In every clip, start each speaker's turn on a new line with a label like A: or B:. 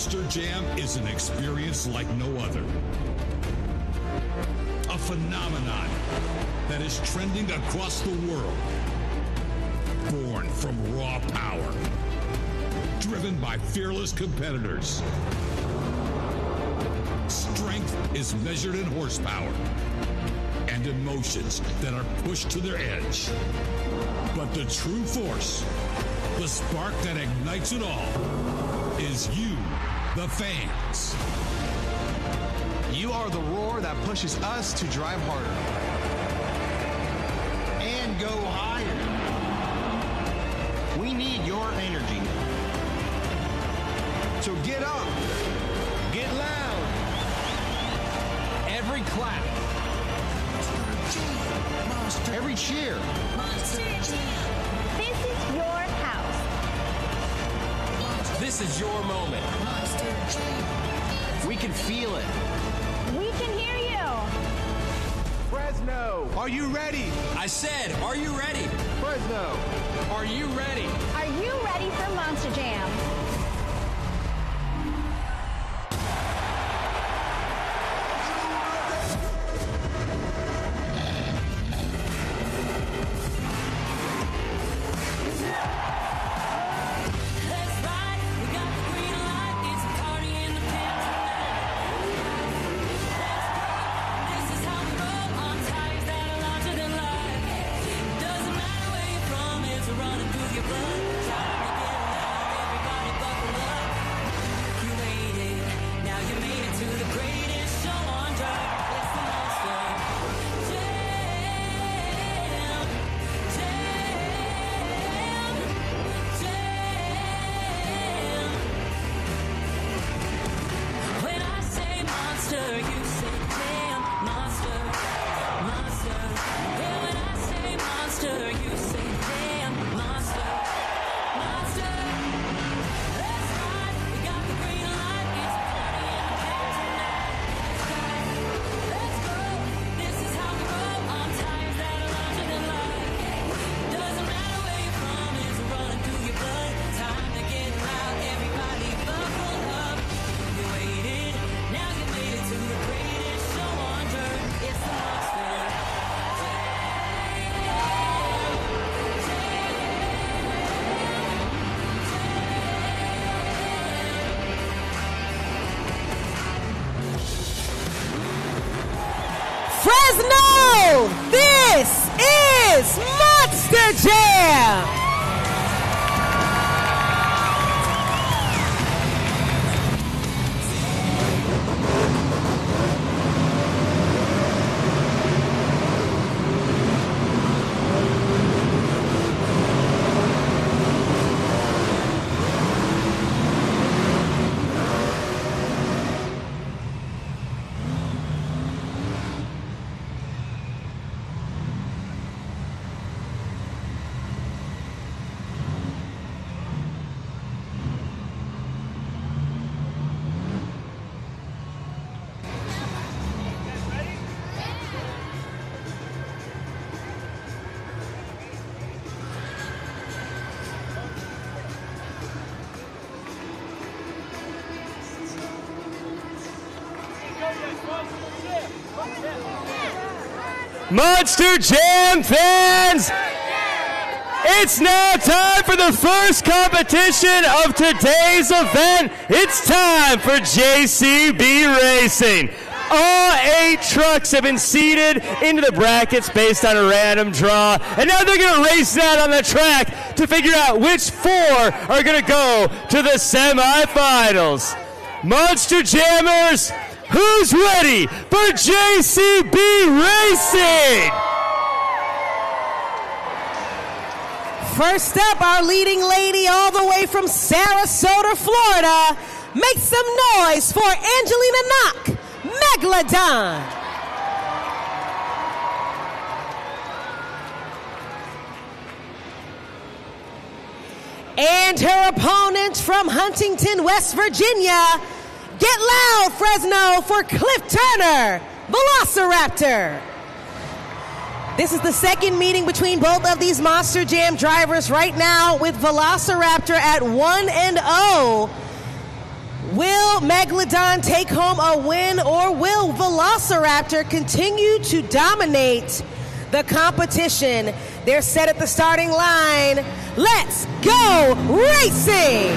A: Monster Jam is an experience like no other. A phenomenon that is trending across the world. Born from raw power. Driven by fearless competitors. Strength is measured in horsepower. And emotions that are pushed to their edge. But the true force, the spark that ignites it all, is you, the fans.
B: You are the roar that pushes us to drive harder and go higher. We need your energy. So get up, get loud. Every clap, every cheer.
C: This is your house.
D: This is your moment.
B: We can feel it.
C: We can hear you.
B: Fresno, are you ready?
D: I said, are you ready?
B: Fresno, are you ready?
C: Are you ready for Monster Jam?
E: Fresno, this is Monster Jam.
F: Monster Jam fans, it's now time for the first competition of today's event. It's time for JCB Racing. All 8 trucks have been seeded into the brackets based on a random draw, and now they're going to race that on the track to figure out which 4 are going to go to the semifinals. Monster Jammers, who's ready for JCB Racing?
E: First up, our leading lady all the way from Sarasota, Florida. Make some noise for Angelina Knock, Megalodon. And her opponent from Huntington, West Virginia. Get loud, Fresno, for Cliff Turner, Velociraptor. This is the second meeting between both of these Monster Jam drivers right now, with Velociraptor at 1-0. Will Megalodon take home a win, or will Velociraptor continue to dominate the competition? They're set at the starting line. Let's go racing!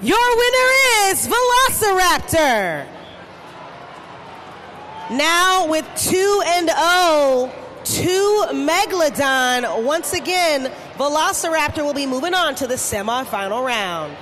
E: Your winner is Velociraptor. Now with 2-0 to Megalodon. Once again, Velociraptor will be moving on to the semifinal round.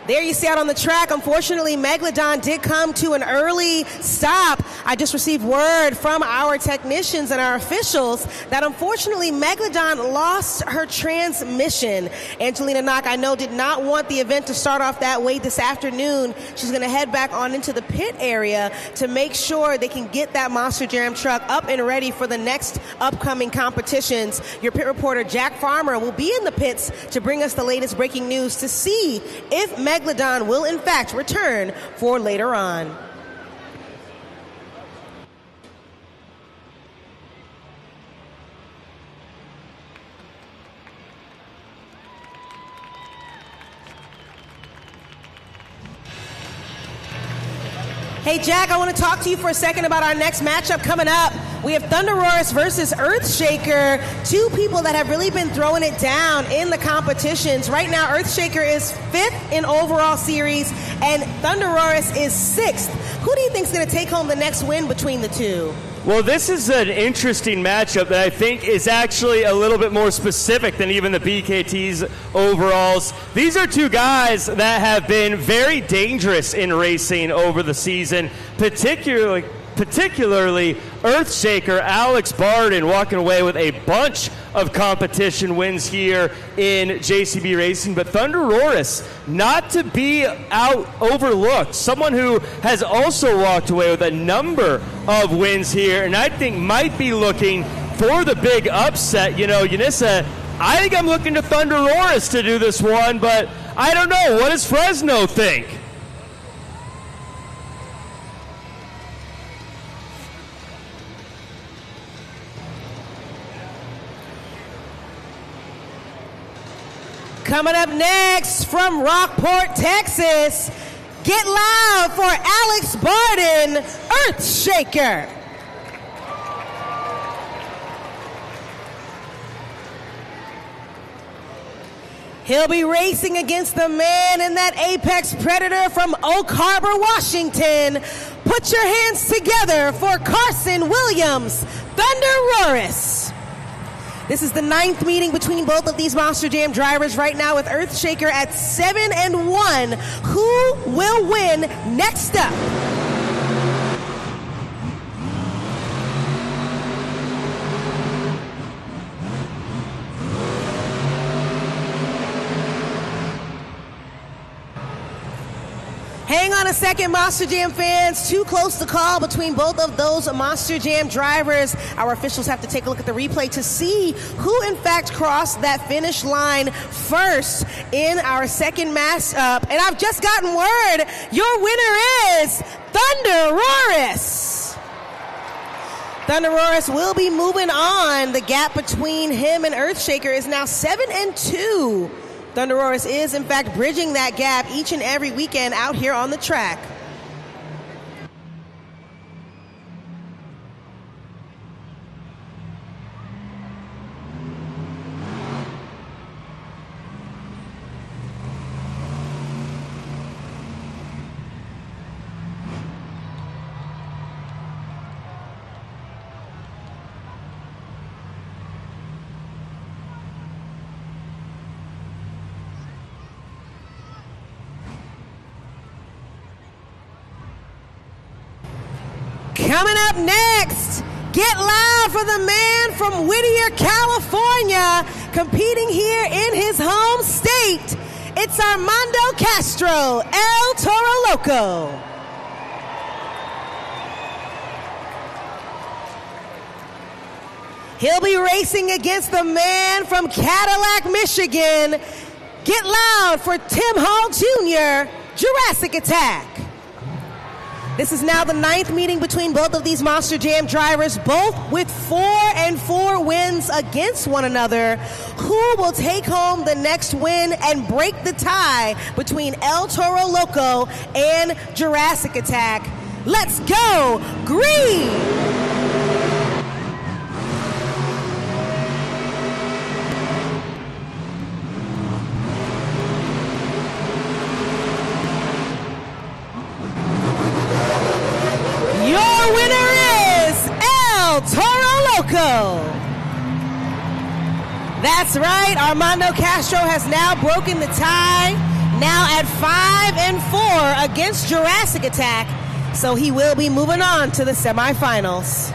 E: There you see out on the track, unfortunately, Megalodon did come to an early stop. I just received word from our technicians and our officials that unfortunately Megalodon lost her transmission. Angelina Knock, I know, did not want the event to start off that way this afternoon. She's going to head back on into the pit area to make sure they can get that Monster Jam truck up and ready for the next upcoming competitions. Your pit reporter, Jack Farmer, will be in the pits to bring us the latest breaking news to see if Megalodon will in fact return for later on. Hey Jack, I want to talk to you for a second about our next matchup coming up. We have Thunderoris versus Earthshaker, two people that have really been throwing it down in the competitions. Right now, Earthshaker is 5th in overall series, and Thunderoris is 6th. Who do you think is going to take home the next win between the two?
F: Well, this is an interesting matchup that I think is actually a little bit more specific than even the BKT's overalls. These are two guys that have been very dangerous in racing over the season, particularly Earthshaker, Alex Barden, walking away with a bunch of competition wins here in JCB Racing. But Thunderoris, not to be overlooked, someone who has also walked away with a number of wins here, and I think might be looking for the big upset. You know, Yanissa, I think I'm looking to Thunderoris to do this one, but I don't know. What does Fresno think?
E: Coming up next from Rockport, Texas, get loud for Alex Barden, Earthshaker. He'll be racing against the man in that Apex Predator from Oak Harbor, Washington. Put your hands together for Carson Williams, Thunderoris. This is the 9th meeting between both of these Monster Jam drivers right now, with Earthshaker at 7-1. Who will win next up? Hang on a second, Monster Jam fans. Too close to call between both of those Monster Jam drivers. Our officials have to take a look at the replay to see who in fact crossed that finish line first in our second matchup. And I've just gotten word, your winner is Thunderoris. Thunderoris will be moving on. The gap between him and Earthshaker is now 7-2. Thunderoris is, in fact, bridging that gap each and every weekend out here on the track. Coming up next, get loud for the man from Whittier, California, competing here in his home state. It's Armando Castro, El Toro Loco. He'll be racing against the man from Cadillac, Michigan. Get loud for Tim Hall Jr., Jurassic Attack. This is now the 9th meeting between both of these Monster Jam drivers, both with 4-4 wins against one another. Who will take home the next win and break the tie between El Toro Loco and Jurassic Attack? Let's go, green! Your winner is El Toro Loco. That's right, Armando Castro has now broken the tie, now at 5-4 against Jurassic Attack, so he will be moving on to the semifinals.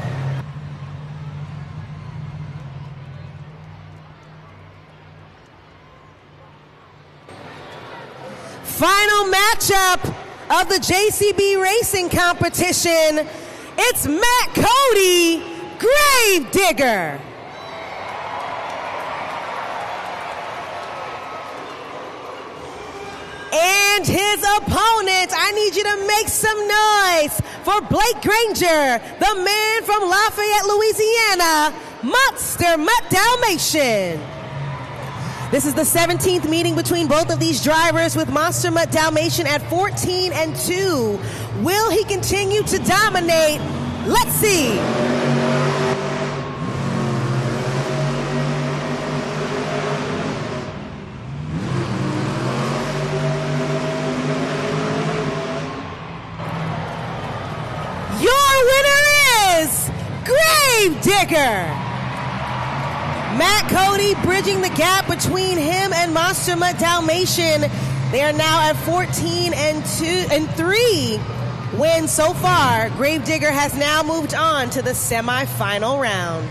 E: Final matchup of the JCB Racing competition, it's Matt Cody, Gravedigger. And his opponent, I need you to make some noise for Blake Granger, the man from Lafayette, Louisiana, Monster Mutt Dalmatian. This is the 17th meeting between both of these drivers, with Monster Mutt Dalmatian at 14-2. Will he continue to dominate? Let's see. Your winner is Gravedigger. Matt Cody bridging the gap between him and Monster Mutt Dalmatian. They are now at 14-3 wins so far. Gravedigger has now moved on to the semifinal round.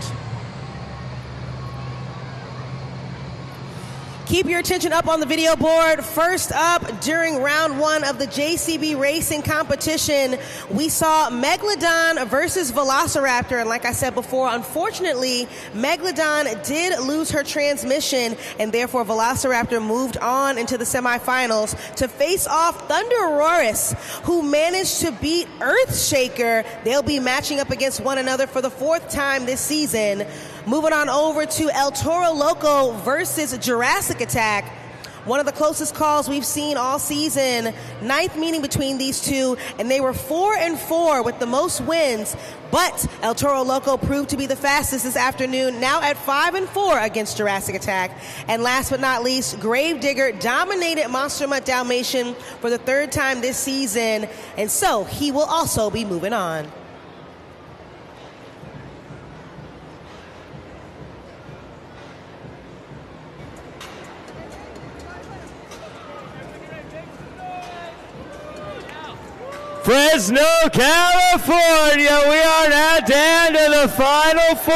E: Keep your attention up on the video board. First up, during round 1 of the JCB Racing competition, we saw Megalodon versus Velociraptor. And like I said before, unfortunately, Megalodon did lose her transmission, and therefore Velociraptor moved on into the semifinals to face off Thunderosaurus, who managed to beat Earthshaker. They'll be matching up against one another for the 4th time this season. Moving on over to El Toro Loco versus Jurassic Attack. One of the closest calls we've seen all season. 9th meeting between these two, and they were 4-4 with the most wins. But El Toro Loco proved to be the fastest this afternoon, now at 5-4 against Jurassic Attack. And last but not least, Gravedigger dominated Monster Mutt Dalmatian for the 3rd time this season, and so he will also be moving on.
F: Fresno, California, we are now down to the final 4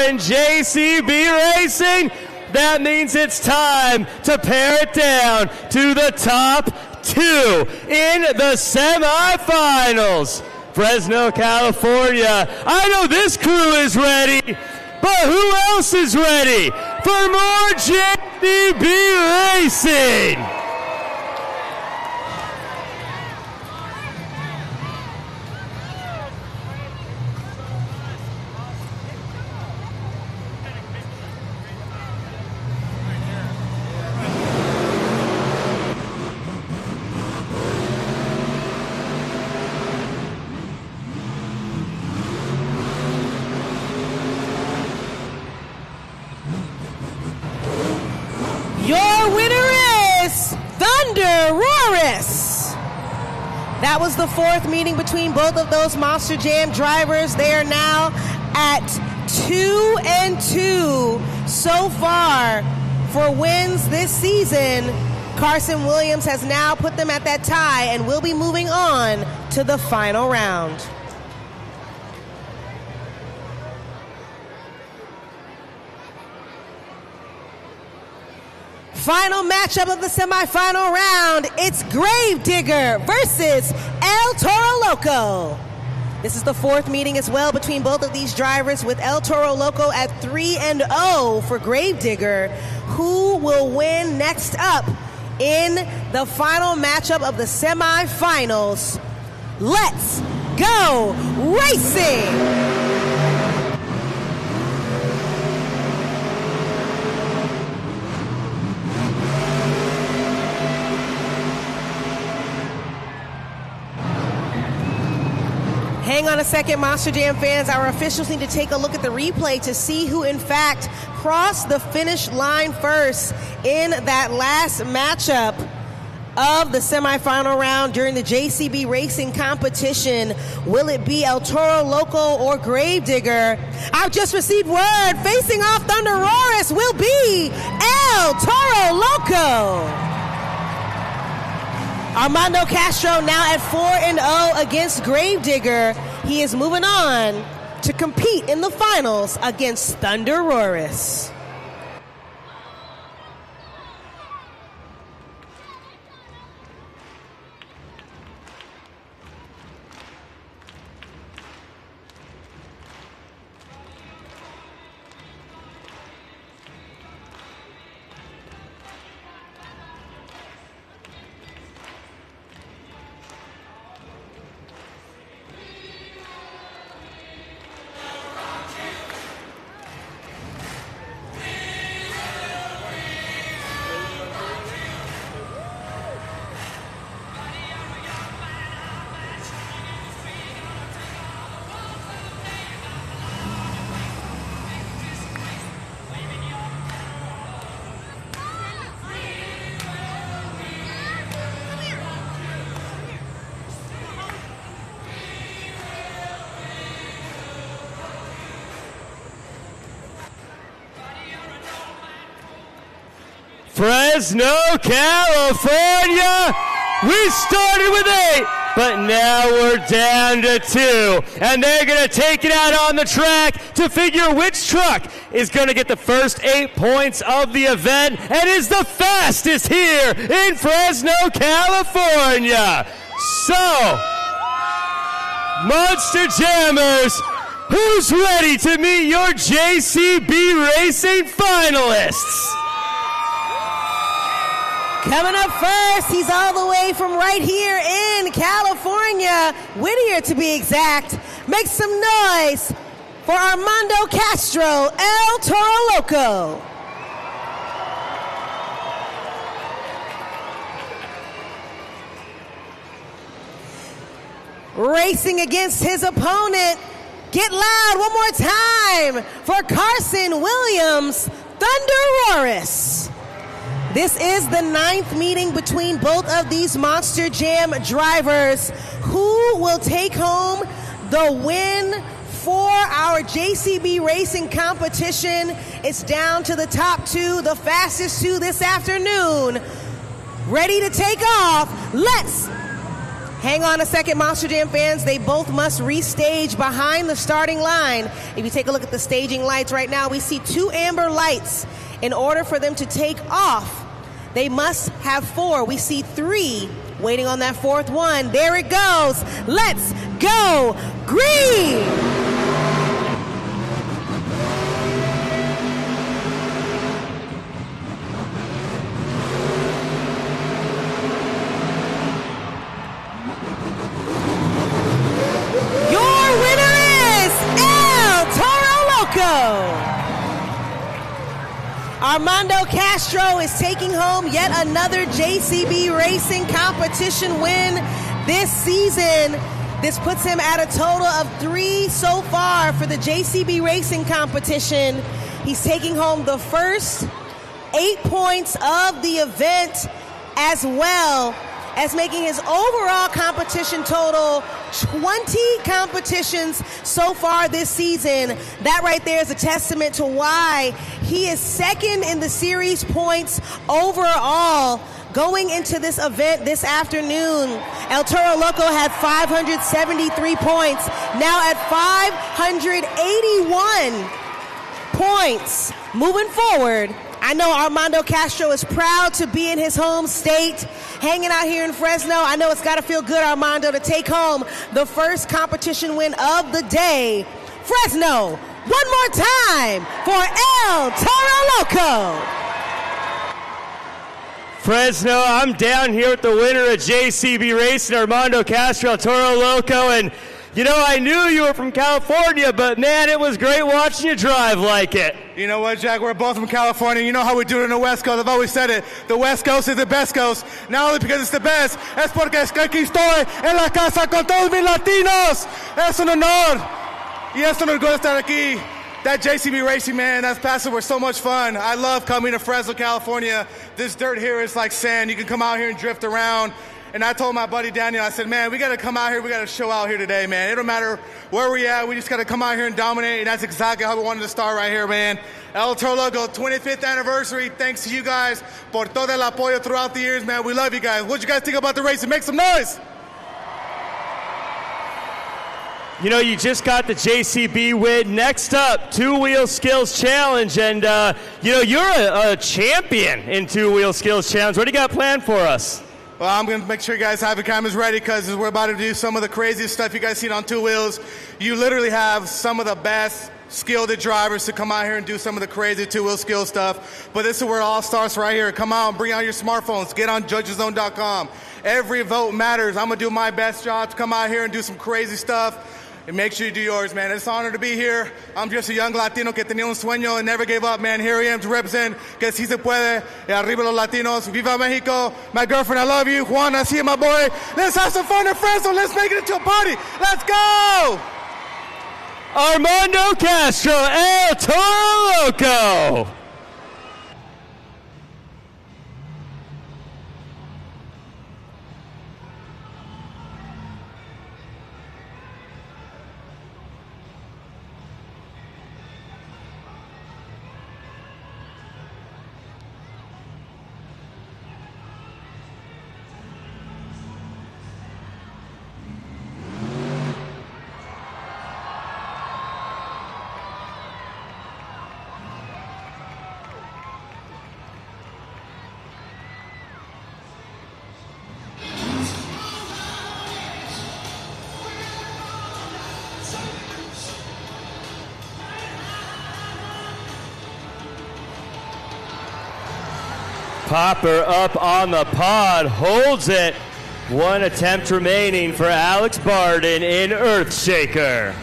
F: in JCB Racing. That means it's time to pare it down to the top 2 in the semifinals. Fresno, California, I know this crew is ready, but who else is ready for more JCB Racing?
E: Your winner is Thunderosaurus. That was the 4th meeting between both of those Monster Jam drivers. They are now at 2-2 so far for wins this season. Carson Williams has now put them at that tie and will be moving on to the final round. Final matchup of the semifinal round, it's Gravedigger versus El Toro Loco. This is the 4th meeting as well between both of these drivers, with El Toro Loco at 3-0 for Gravedigger. Who will win next up in the final matchup of the semifinals? Let's go racing! Hang on a second, Monster Jam fans. Our officials need to take a look at the replay to see who, in fact, crossed the finish line first in that last matchup of the semifinal round during the JCB Racing competition. Will it be El Toro Loco or Gravedigger? I've just received word. Facing off Thunderoris will be El Toro Loco. Armando Castro now at 4-0 against Gravedigger. He is moving on to compete in the finals against Thunderoris.
F: Fresno, California. We started with 8, but now we're down to 2. And they're going to take it out on the track to figure which truck is going to get the first 8 points of the event and is the fastest here in Fresno, California. So, Monster Jammers, who's ready to meet your JCB Racing finalists?
E: Coming up first, he's all the way from right here in California, Whittier to be exact. Make some noise for Armando Castro, El Toro Loco. Racing against his opponent. Get loud one more time for Carson Williams, Thunderoris. This is the 9th meeting between both of these Monster Jam drivers. Who will take home the win for our JCB Racing competition? It's down to the top 2, the fastest 2 this afternoon. Ready to take off. Let's hang on a second, Monster Jam fans. They both must restage behind the starting line. If you take a look at the staging lights right now, we see 2 amber lights. In order for them to take off, they must have 4. We see 3 waiting on that 4th one. There it goes. Let's go green! Your winner is El Toro Loco. Armando Castro is taking home yet another JCB Racing competition win this season. This puts him at a total of 3 so far for the JCB Racing competition. He's taking home the first 8 points of the event, as well as making his overall competition total 20 competitions so far this season. That right there is a testament to why he is second in the series points overall going into this event this afternoon. El Toro Loco had 573 points, now at 581 points. Moving forward, I know Armando Castro is proud to be in his home state, hanging out here in Fresno. I know it's got to feel good, Armando, to take home the first competition win of the day. Fresno, one more time for El Toro Loco.
F: Fresno, I'm down here with the winner of JCB Racing, Armando Castro, El Toro Loco, and You know, I knew you were from California, but man, it was great watching you drive like it.
G: You know what, Jack? We're both from California. You know how we do it in the West Coast. I've always said it. The West Coast is the best coast. Not only because it's the best, es porque aquí estoy en la casa con todos mis latinos. Es un honor. Y es un orgullo estar aquí. That JCB Racing, man, that's passing was so much fun. I love coming to Fresno, California. This dirt here is like sand. You can come out here and drift around. And I told my buddy Daniel, I said, man, we got to come out here. We got to show out here today, man. It don't matter where we at. We just got to come out here and dominate. And that's exactly how we wanted to start right here, man. El Toro Loco, 25th anniversary. Thanks to you guys por todo el apoyo throughout the years, man. We love you guys. What you guys think about the race? Make some noise.
F: You know, you just got the JCB win. Next up, two-wheel skills challenge. And, you know, you're a champion in two-wheel skills challenge. What do you got planned for us?
G: Well, I'm going to make sure you guys have your cameras ready because we're about to do some of the craziest stuff you guys seen on two wheels. You literally have some of the best skilled drivers to come out here and do some of the crazy two-wheel skill stuff. But this is where it all starts right here. Come out and bring out your smartphones. Get on judgeszone.com. Every vote matters. I'm going to do my best job to come out here and do some crazy stuff. And make sure you do yours, man. It's an honor to be here. I'm just a young Latino que tenía un sueño and never gave up, man. Here I am to represent que si se puede. Y arriba los Latinos. Viva Mexico. My girlfriend, I love you. Juan, I see you, my boy. Let's have some fun in Fresno. Let's make it into a party. Let's go!
F: Armando Castro, El Toro Loco. Popper up on the pod, holds it. One attempt remaining for Alex Barden in Earthshaker.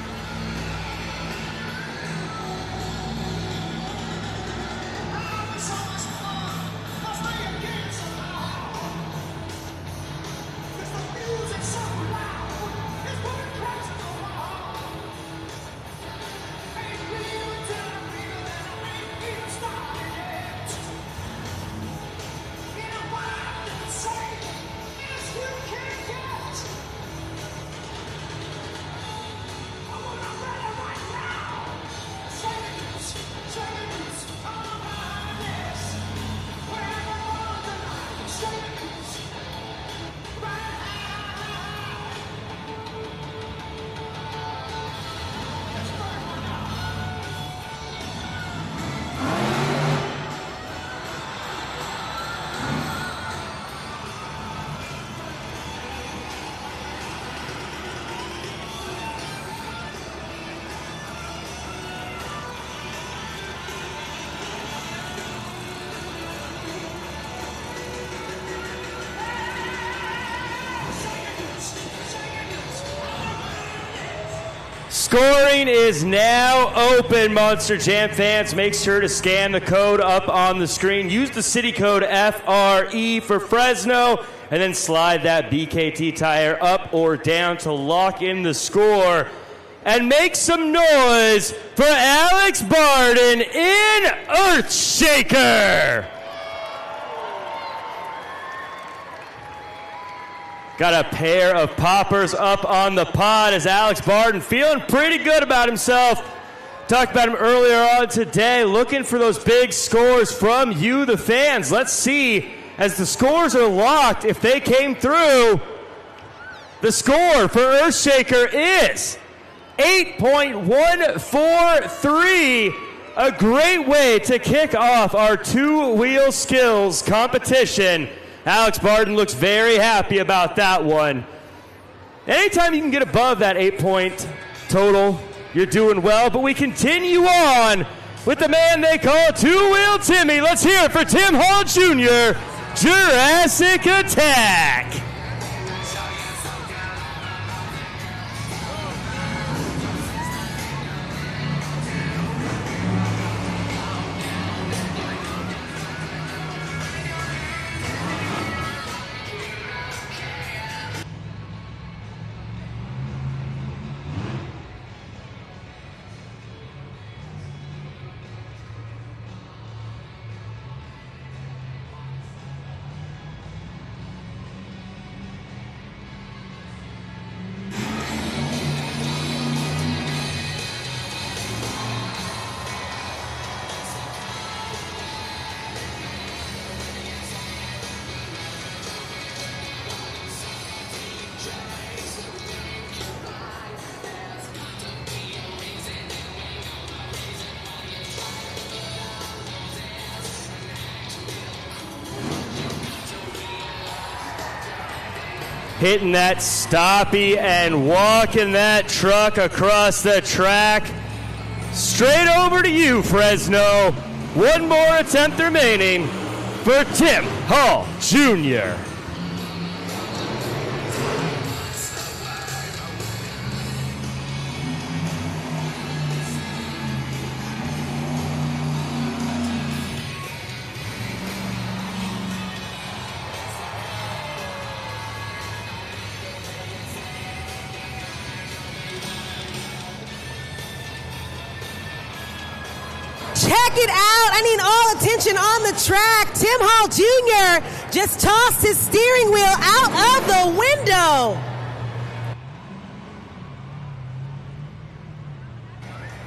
F: Scoring is now open, Monster Jam fans. Make sure to scan the code up on the screen. Use the city code FRE for Fresno, and then slide that BKT tire up or down to lock in the score. And make some noise for Alex Barden in Earthshaker. Got a pair of poppers up on the pod as Alex Barden feeling pretty good about himself. Talked about him earlier on today, looking for those big scores from you, the fans. Let's see, as the scores are locked, if they came through. The score for Earthshaker is 8.143. A great way to kick off our two-wheel skills competition. Alex Barden looks very happy about that one. Anytime you can get above that 8-point total, you're doing well. But we continue on with the man they call Two-Wheel Timmy. Let's hear it for Tim Hall Jr., Jurassic Attack. hitting that stoppy and walking that truck across the track. Straight over to you, Fresno. One more attempt remaining for Tim Hall Jr.
E: Check it out. I need all attention on the track. Tim Hall Jr. just tossed his steering wheel out of the window.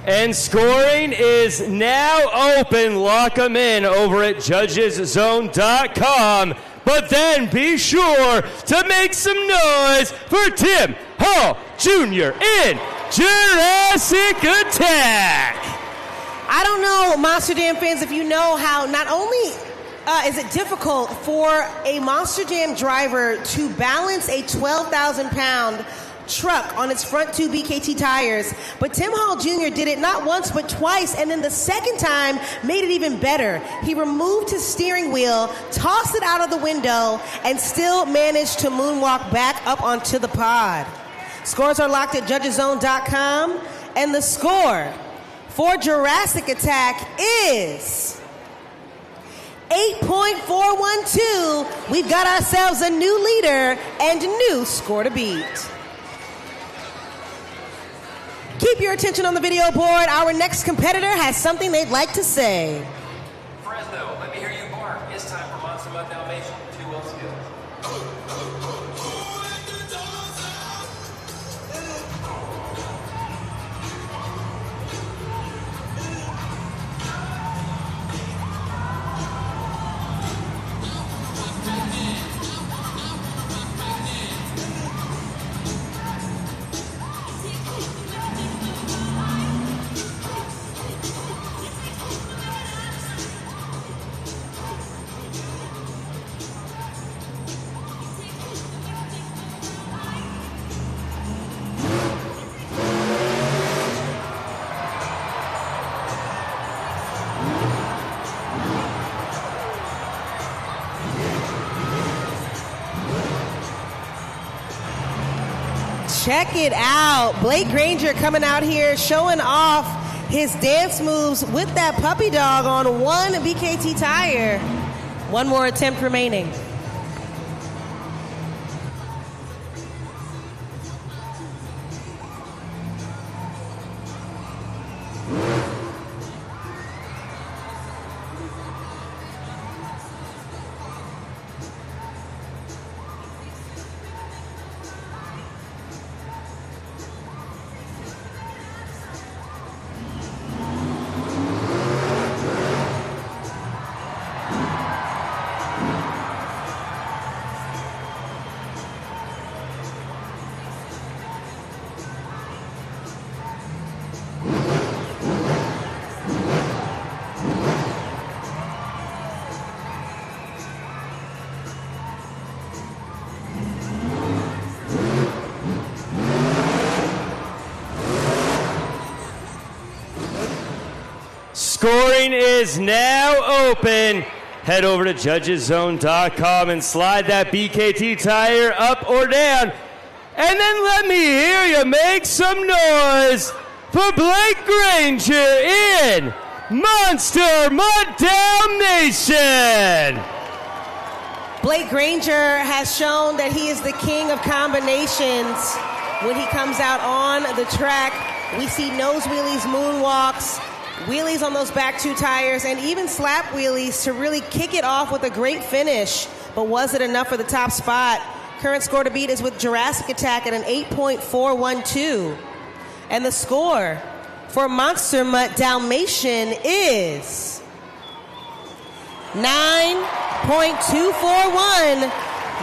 F: And scoring is now open. Lock them in over at judgeszone.com. But then be sure to make some noise for Tim Hall Jr. in Jurassic Attack.
E: I don't know, Monster Jam fans, if you know how not only is it difficult for a Monster Jam driver to balance a 12,000-pound truck on its front two BKT tires, but Tim Hall Jr. did it not once but twice, and then the second time made it even better. He removed his steering wheel, tossed it out of the window, and still managed to moonwalk back up onto the pod. Scores are locked at judgeszone.com, and the score for Jurassic Attack is 8.412. We've got ourselves a new leader and a new score to beat. Keep your attention on the video board. Our next competitor has something they'd like to say.
D: Fresno, let me hear you bark. It's time for Monster Mutt Dalmatian 2-wheel skills.
E: Check it out. Blake Granger coming out here showing off his dance moves with that puppy dog on one BKT tire. One more attempt remaining.
F: Scoring is now open. Head over to judgeszone.com and slide that BKT tire up or down. And then let me hear you make some noise for Blake Granger in Monster Mutt Dalmatian.
E: Blake Granger has shown that he is the king of combinations when he comes out on the track. We see nose wheelies, moonwalks, wheelies on those back two tires, and even slap wheelies to really kick it off with a great finish. But was it enough for the top spot? Current score to beat is with Jurassic Attack at an 8.412. And the score for Monster Mutt Dalmatian is 9.241.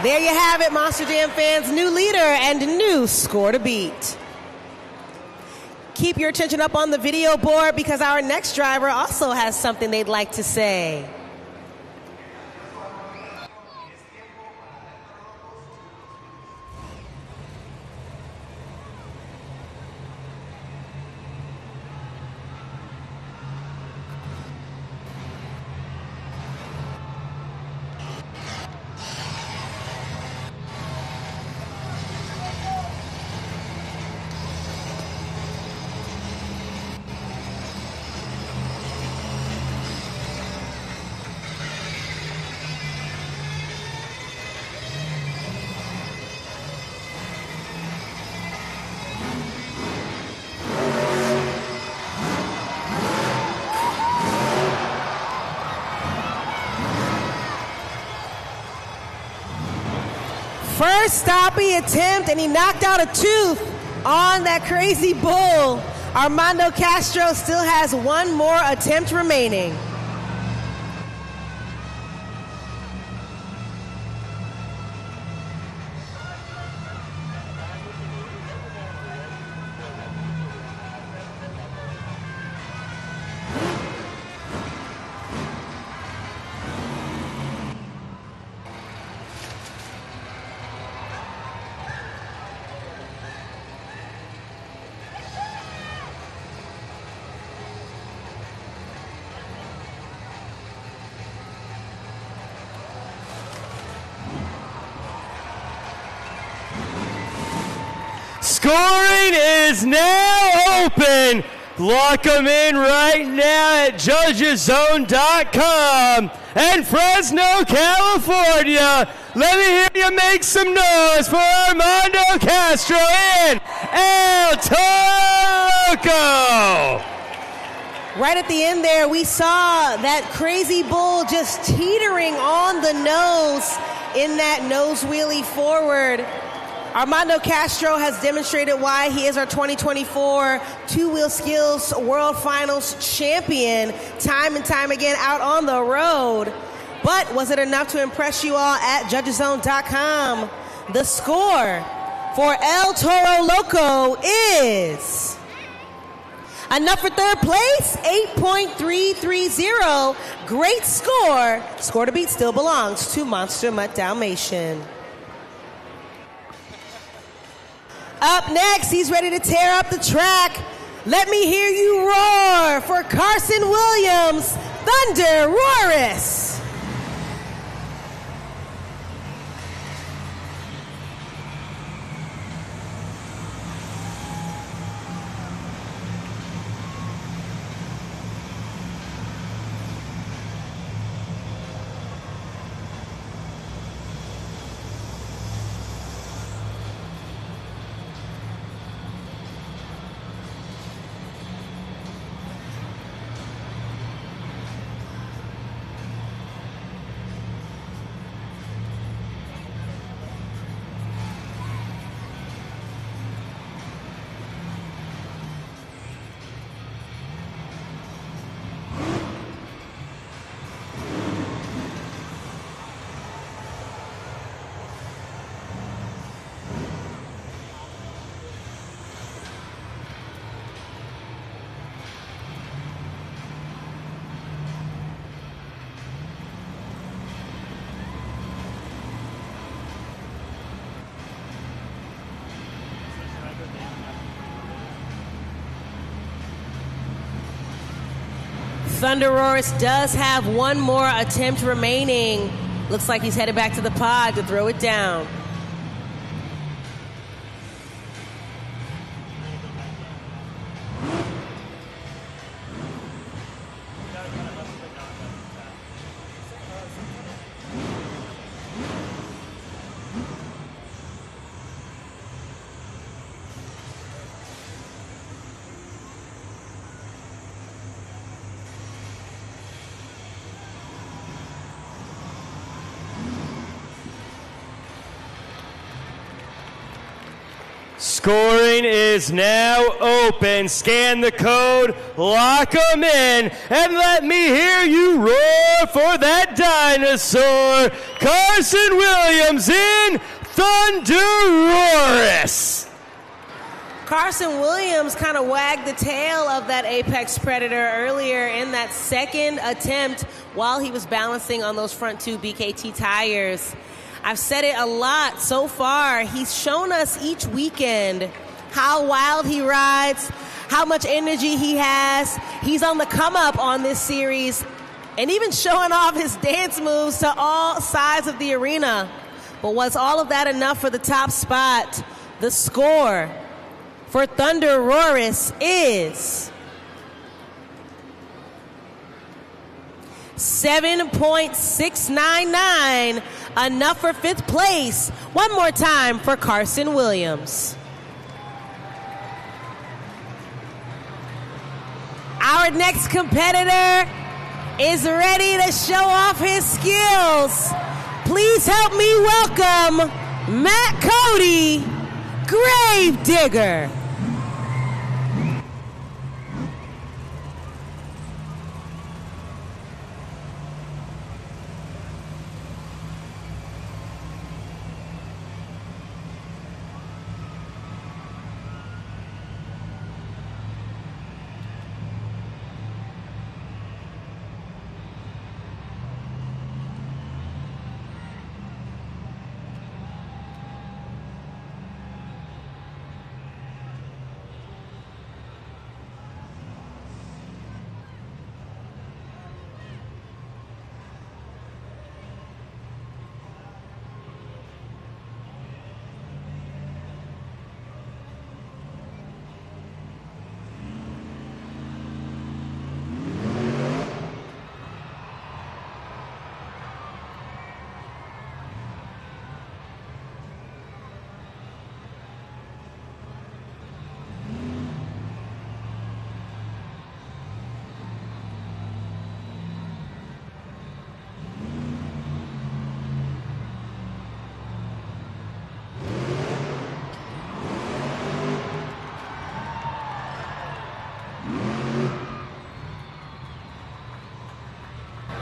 E: There you have it, Monster Jam fans. New leader and new score to beat. Keep your attention up on the video board because our next driver also has something they'd like to say. First stoppie attempt, and he knocked out a tooth on that crazy bull. Armando Castro still has one more attempt remaining.
F: Scoring is now open. Lock them in right now at judgeszone.com. And Fresno, California, let me hear you make some noise for Armando Castro in El Toro Loco.
E: Right at the end there, we saw that crazy bull just teetering on the nose in that nose wheelie forward. Armando Castro has demonstrated why he is our 2024 two-wheel skills world finals champion time and time again out on the road. But was it enough to impress you all at judgeszone.com? The score for El Toro Loco is enough for third place, 8.330. Great score. Score to beat still belongs to Monster Mutt Dalmatian. Up next, he's ready to tear up the track. Let me hear you roar for Carson Williams, Thunder Roaris. Thunder Roaris does have one more attempt remaining. Looks like he's headed back to the pod to throw it down.
F: Scoring is now open. Scan the code, lock them in, and let me hear you roar for that dinosaur. Carson Williams in Thunder Roaris.
E: Carson Williams kind of wagged the tail of that apex predator earlier in that second attempt while he was balancing on those front two BKT tires. I've said it a lot so far. He's shown us each weekend how wild he rides, how much energy he has. He's on the come up on this series and even showing off his dance moves to all sides of the arena. But was all of that enough for the top spot? The score for Thunder Roaris is 7.699, enough for fifth place. One more time for Carson Williams. Our next competitor is ready to show off his skills. Please help me welcome Matt Cody, Grave Digger.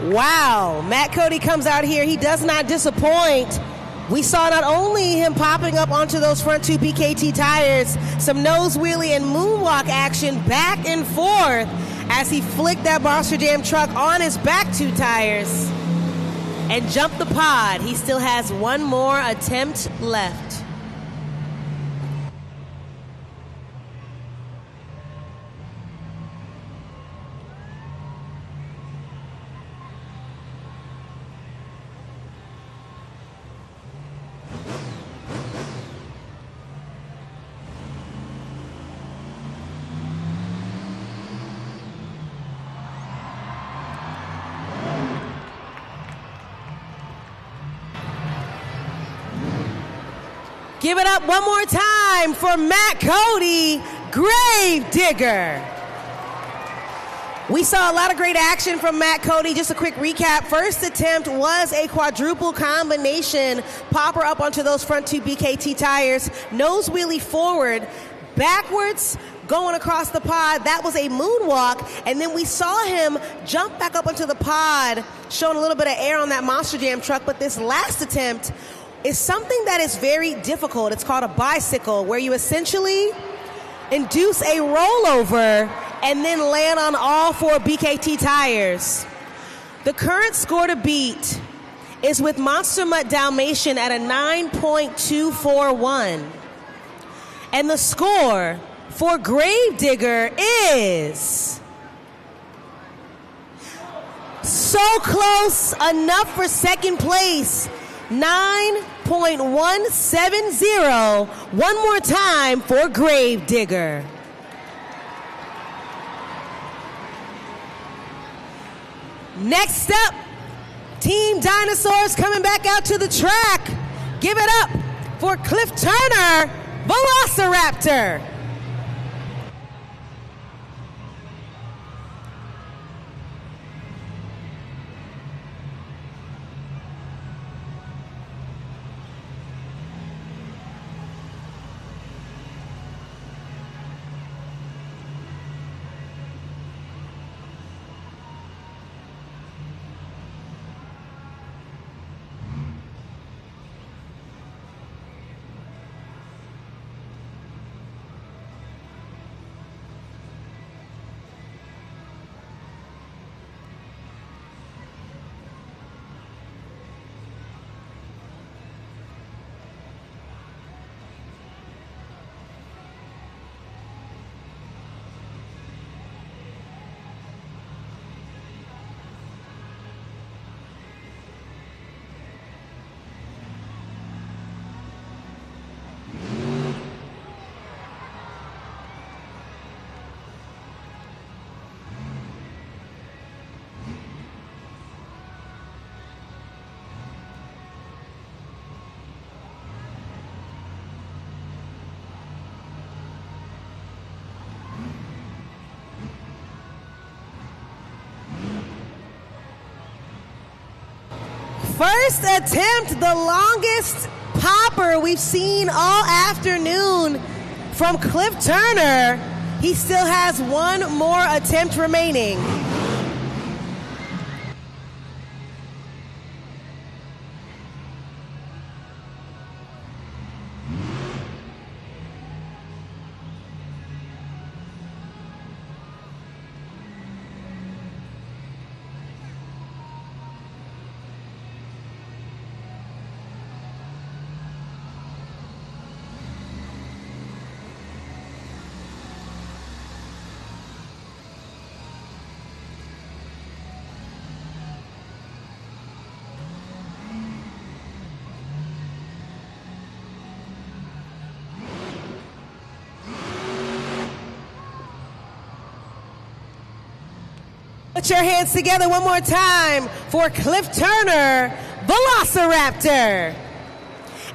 E: Wow, Matt Cody comes out here. He does not disappoint. We saw not only him popping up onto those front two BKT tires, some nose wheelie and moonwalk action back and forth as he flicked that Monster Jam truck on his back two tires and jumped the pod. He still has one more attempt left. Give it up one more time for Matt Cody, Grave Digger. We saw a lot of great action from Matt Cody. Just a quick recap. First attempt was a quadruple combination. Popper up onto those front two BKT tires. Nose wheelie forward, backwards, going across the pod. That was a moonwalk. And then we saw him jump back up onto the pod, showing a little bit of air on that Monster Jam truck. But this last attempt is something that is very difficult. It's called a bicycle, where you essentially induce a rollover and then land on all four BKT tires. The current score to beat is with Monster Mutt Dalmatian at a 9.241. And the score for Grave Digger is so close, enough for second place. 9.170. One more time for Grave Digger. Next up, Team Dinosaurs coming back out to the track. Give it up for Cliff Turner, Velociraptor. First attempt, the longest popper we've seen all afternoon from Cliff Turner. He still has one more attempt remaining. Put your hands together one more time for Cliff Turner, Velociraptor.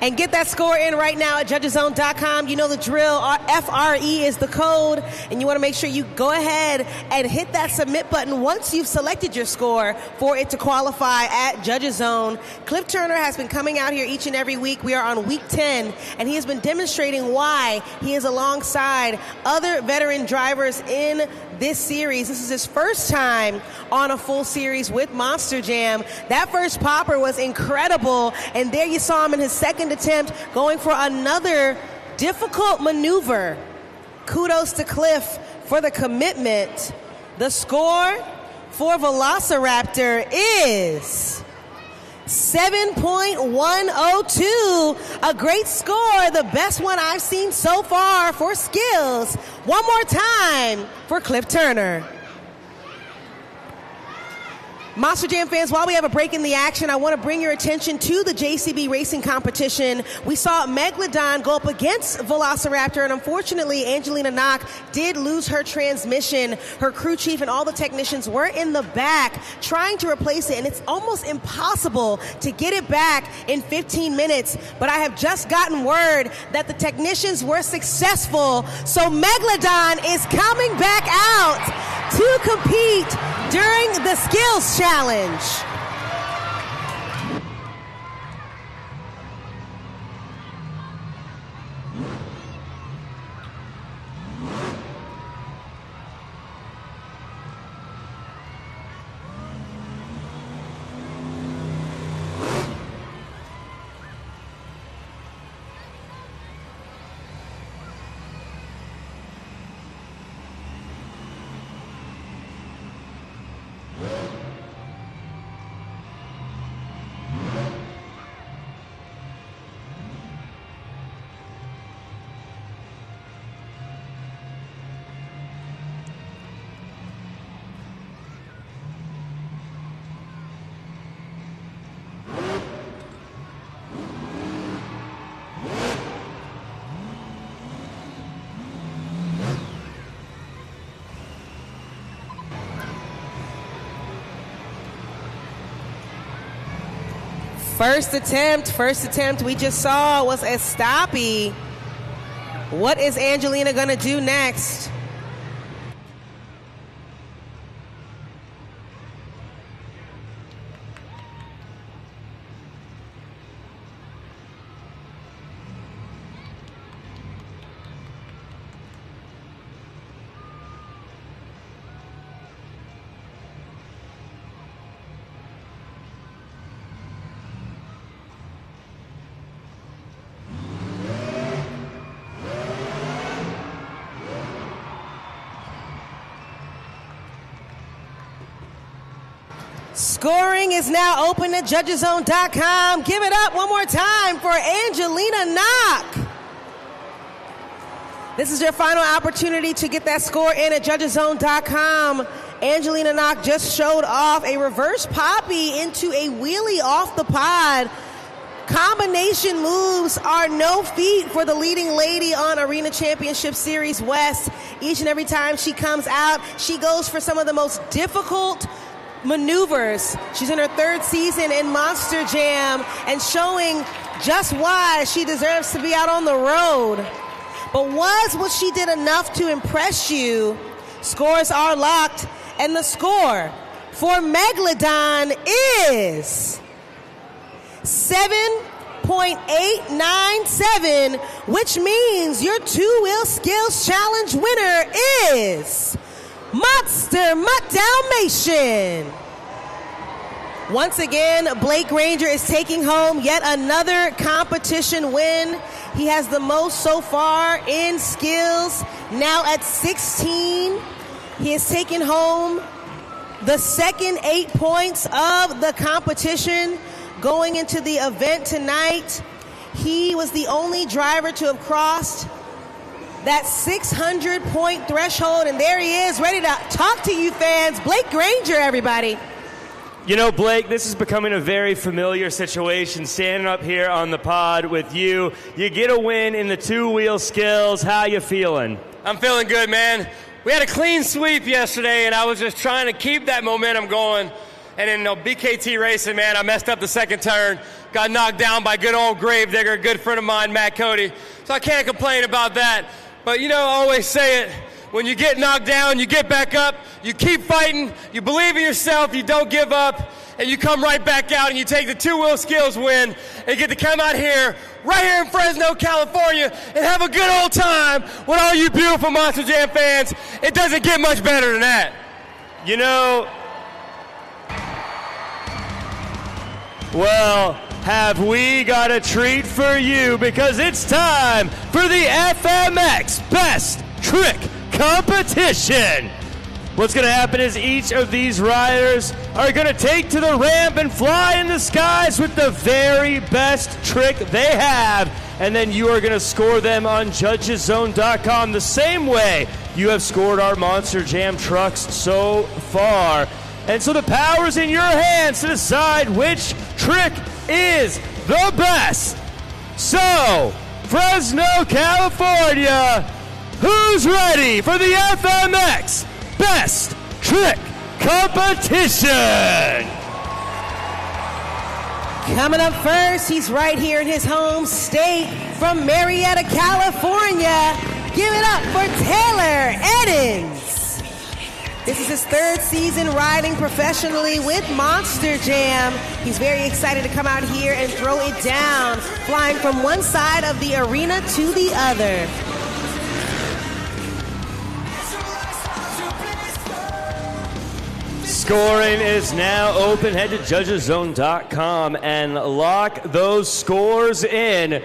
E: And get that score in right now at judgeszone.com. You know the drill. FRE is the code. And you want to make sure you go ahead and hit that submit button once you've selected your score for it to qualify at Judges Zone. Cliff Turner has been coming out here each and every week. We are on week 10, and he has been demonstrating why he is alongside other veteran drivers in this series. This is his first time on a full series with Monster Jam. That first popper was incredible, and there you saw him in his second attempt going for another difficult maneuver. Kudos to Cliff for the commitment. The score for Velociraptor is 7.102, a great score, the best one I've seen so far for skills. One more time for Cliff Turner. Monster Jam fans, while we have a break in the action, I want to bring your attention to the JCB racing competition. We saw Megalodon go up against Velociraptor, and unfortunately, Angelina Knock did lose her transmission. Her crew chief and all the technicians were in the back trying to replace it, and it's almost impossible to get it back in 15 minutes. But I have just gotten word that the technicians were successful, so Megalodon is coming back out to compete during the skills challenge. First attempt we just saw was a stoppie. What is Angelina gonna do next? Scoring is now open at judgeszone.com. Give it up one more time for Angelina Knock. This is your final opportunity to get that score in at judgeszone.com. Angelina Knock just showed off a reverse poppy into a wheelie off the pod. Combination moves are no feat for the leading lady on Arena Championship Series West. Each and every time she comes out, she goes for some of the most difficult maneuvers. She's in her third season in Monster Jam and showing just why she deserves to be out on the road. But was what she did enough to impress you? Scores are locked, and the score for Megalodon is 7.897, which means your two-wheel skills challenge winner is Monster Mutt Dalmatian. Once again, Blake Granger is taking home yet another competition win. He has the most so far in skills, now at 16. He has taken home the second 8 points of the competition going into the event tonight. He was the only driver to have crossed that 600-point threshold, and there he is, ready to talk to you fans. Blake Granger, everybody.
F: You know, Blake, this is becoming a very familiar situation, standing up here on the pod with you. You get a win in the two-wheel skills. How you feeling?
D: I'm feeling good, man. We had a clean sweep yesterday, and I was just trying to keep that momentum going. And in BKT racing, man, I messed up the second turn. Got knocked down by good old Gravedigger, a good friend of mine, Matt Cody. So I can't complain about that. But, you know, I always say it. When you get knocked down, you get back up, you keep fighting, you believe in yourself, you don't give up, and you come right back out and you take the two-wheel skills win and get to come out here, right here in Fresno, California, and have a good old time with all you beautiful Monster Jam fans. It doesn't get much better than that.
F: You know, well, have we got a treat for you, because it's time for the FMX Best Trick Competition. What's going to happen is each of these riders are going to take to the ramp and fly in the skies with the very best trick they have, and then you are going to score them on judgeszone.com the same way you have scored our Monster Jam trucks so far. And so the power's in your hands to decide which trick is the best. So, Fresno, California, who's ready for the FMX Best Trick Competition?
E: Coming up first, he's right here in his home state from Marietta, California. Give it up for Taylor Eddins. This is his third season riding professionally with Monster Jam. He's very excited to come out here and throw it down, flying from one side of the arena to the other.
F: Scoring is now open. Head to judgeszone.com and lock those scores in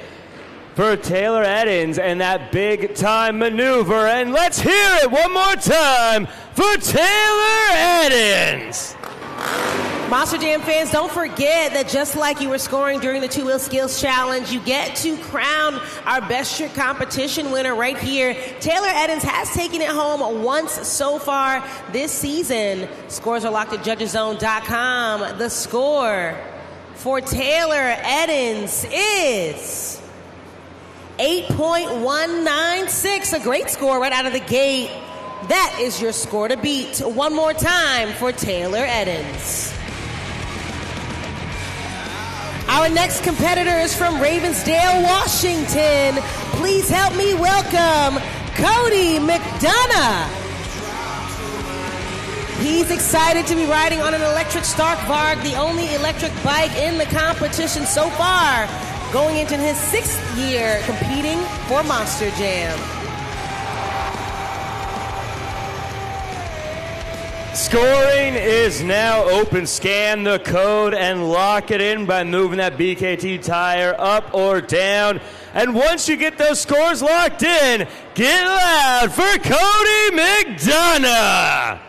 F: for Taylor Eddins and that big-time maneuver. And let's hear it one more time for Taylor Eddins.
E: Monster Jam fans, don't forget that just like you were scoring during the two-wheel skills challenge, you get to crown our best trick competition winner right here. Taylor Eddins has taken it home once so far this season. Scores are locked at judgeszone.com. The score for Taylor Eddins is 8.196, a great score right out of the gate. That is your score to beat. One more time for Taylor Eddins. Our next competitor is from Ravensdale, Washington. Please help me welcome Cody McDonough. He's excited to be riding on an electric Stark Varg, the only electric bike in the competition so far, going into his 6th year competing for Monster Jam.
F: Scoring is now open. Scan the code and lock it in by moving that BKT tire up or down. And once you get those scores locked in, get loud for Cody McDonough.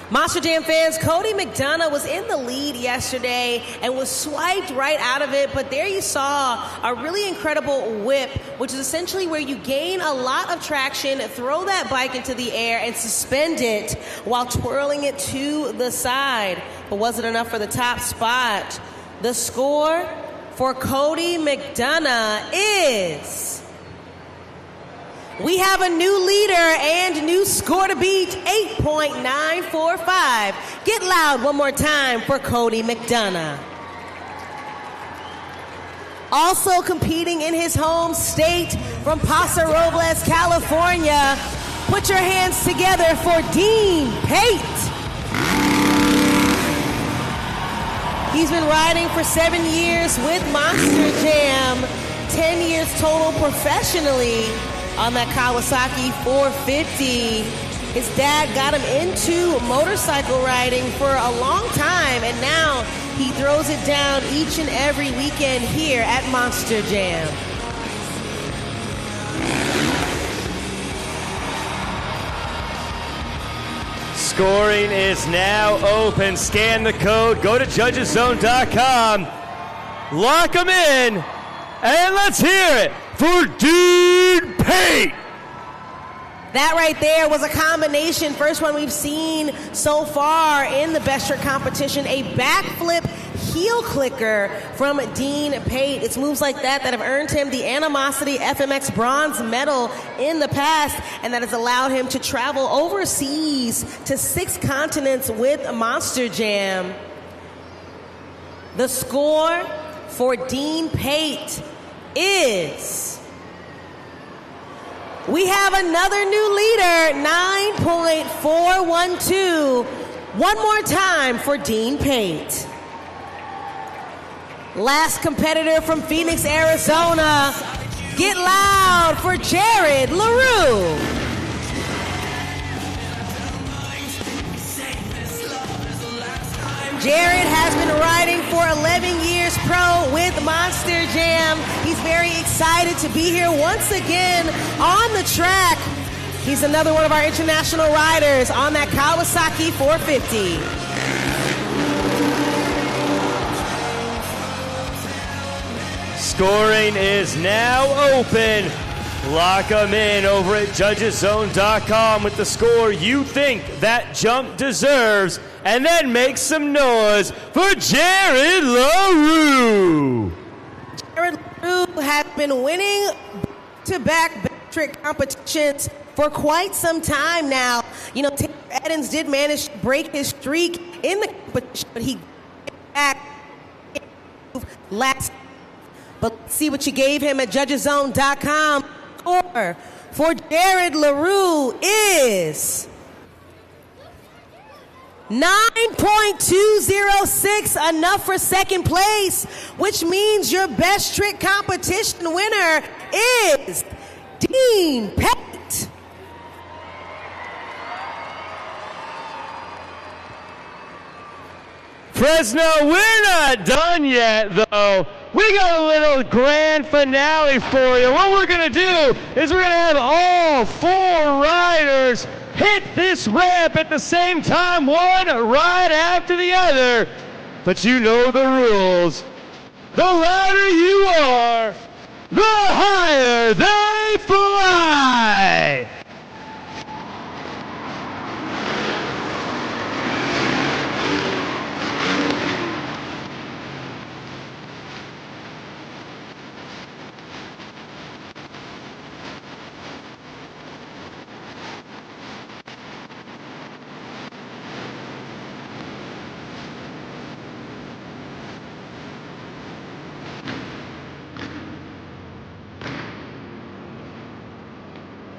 E: Monster Jam fans, Cody McDonough was in the lead yesterday and was swiped right out of it, but there you saw a really incredible whip, which is essentially where you gain a lot of traction, throw that bike into the air, and suspend it while twirling it to the side. But was it enough for the top spot? The score for Cody McDonough is... we have a new leader and new score to beat, 8.945. Get loud one more time for Cody McDonough. Also competing in his home state from Paso Robles, California. Put your hands together for Dean Pate. He's been riding for 7 years with Monster Jam, 10 years total professionally on that Kawasaki 450. His dad got him into motorcycle riding for a long time, and now he throws it down each and every weekend here at Monster Jam.
F: Scoring is now open. Scan the code. Go to judgeszone.com. Lock them in. And let's hear it for Dean Pate.
E: That right there was a combination. First one we've seen so far in the best trick competition. A backflip heel clicker from Dean Pate. It's moves like that that have earned him the Animosity FMX bronze medal in the past, and that has allowed him to travel overseas to 6 continents with Monster Jam. The score for Dean Pate is... we have another new leader, 9.412. One more time for Dean Pate. Last competitor from Phoenix, Arizona. Get loud for Jared LaRue. Jared has been riding for 11 years pro with Monster Jam. He's very excited to be here once again on the track. He's another one of our international riders on that Kawasaki 450.
F: Scoring is now open. Lock them in over at judgeszone.com with the score you think that jump deserves, and then make some noise for Jared LaRue.
E: Jared LaRue has been winning back-to-back trick competitions for quite some time now. You know, Taylor Eddins did manage to break his streak in the competition, but he got back last. But let's see what you gave him at judgeszone.com. Score for Jared LaRue is 9.206, enough for second place, which means your best trick competition winner is Dean Pate.
F: Fresno, we're not done yet, though. We got a little grand finale for you. What we're going to do is we're going to have all 4 riders hit this ramp at the same time, one right after the other. But you know the rules. The louder you are, the higher they fly.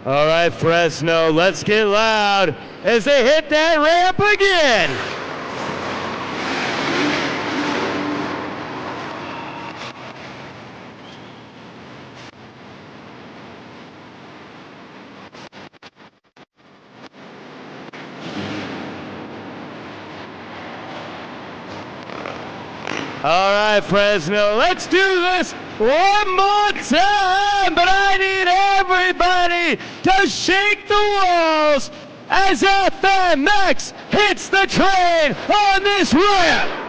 F: All right, Fresno, let's get loud as they hit that ramp again. All right, Fresno, let's do this one more time, but I need everybody to shake the walls as FMX hits the train on this ramp.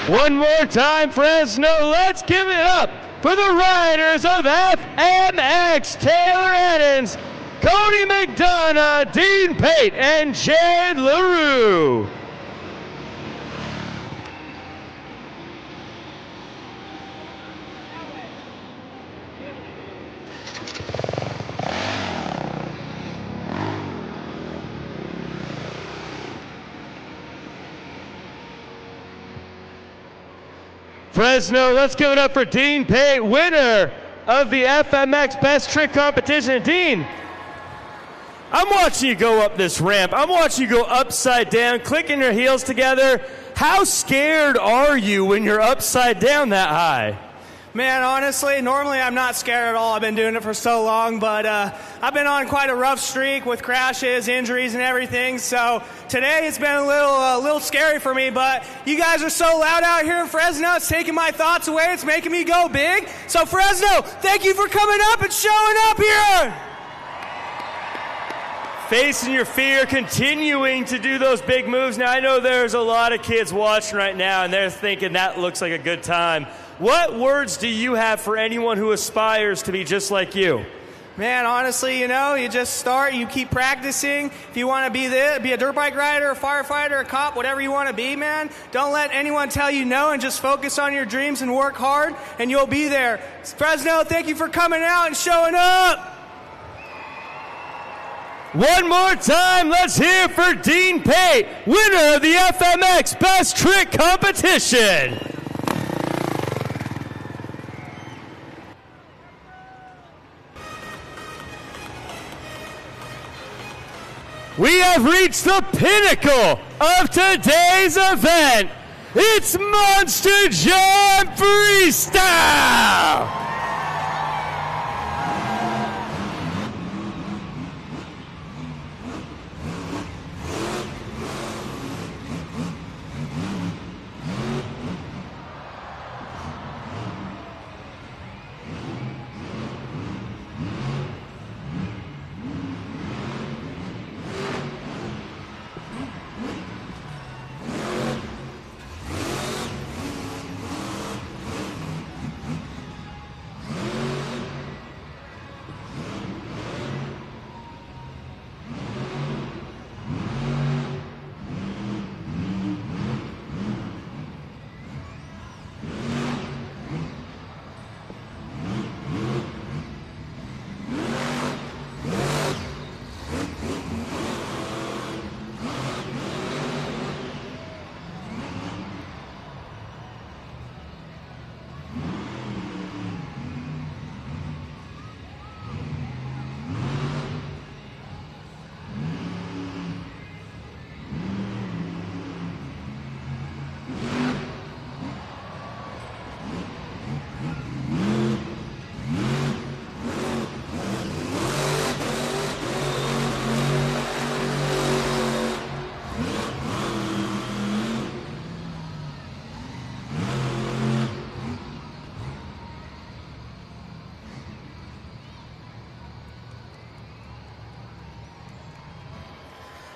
F: One more time, Fresno, let's give it up for the riders of FMX, Taylor Eddins, Cody McDonough, Dean Pate, and Jared LaRue. Fresno, let's give it up for Dean Pate, winner of the FMX Best Trick Competition. Dean, I'm watching you go up this ramp. I'm watching you go upside down, clicking your heels together. How scared are you when you're upside down that high?
H: Man, honestly, normally I'm not scared at all. I've been doing it for so long, but I've been on quite a rough streak with crashes, injuries, and everything. So today it's been a little scary for me, but you guys are so loud out here in Fresno. It's taking my thoughts away. It's making me go big. So Fresno, thank you for coming up and showing up here.
F: Facing your fear, continuing to do those big moves. Now, I know there's a lot of kids watching right now, and they're thinking that looks like a good time. What words do you have for anyone who aspires to be just like you?
H: Man, honestly, you know, you just start, you keep practicing. If you want to be a dirt bike rider, a firefighter, a cop, whatever you want to be, man, don't let anyone tell you no, and just focus on your dreams and work hard, and you'll be there. Fresno, thank you for coming out and showing up.
F: One more time, let's hear for Dean Pate, winner of the FMX Best Trick Competition. We have reached the pinnacle of today's event. It's Monster Jam Freestyle!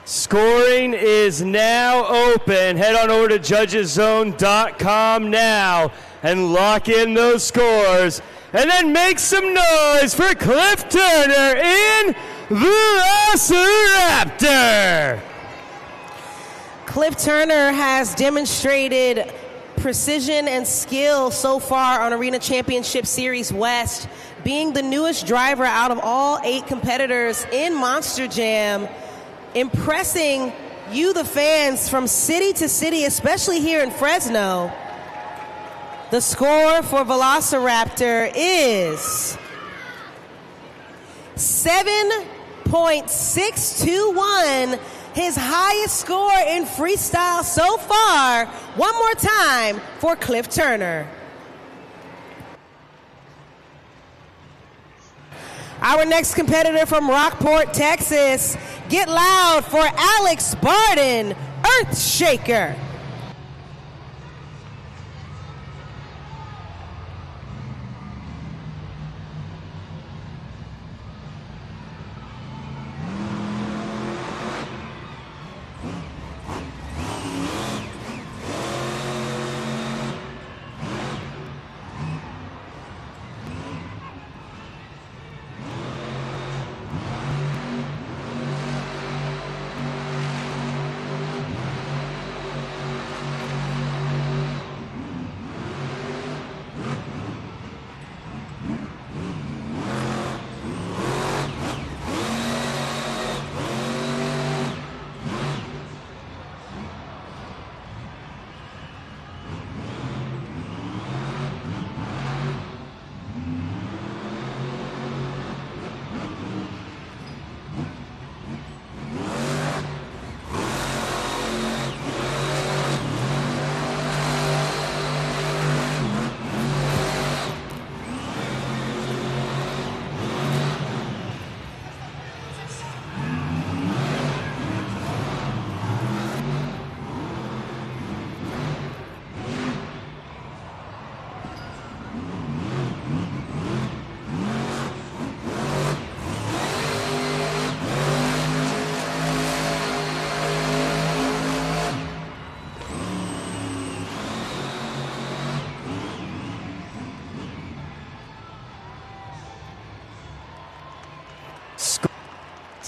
F: Scoring is now open. Head on over to judgeszone.com now and lock in those scores. And then make some noise for Cliff Turner in Velociraptor.
E: Cliff Turner has demonstrated precision and skill so far on Arena Championship Series West, being the newest driver out of all 8 competitors in Monster Jam, impressing you, the fans, from city to city, especially here in Fresno. The score for Velociraptor is 7.621, his highest score in freestyle so far. One more time for Cliff Turner. Our next competitor from Rockport, Texas. Get loud for Alex Barden, Earthshaker.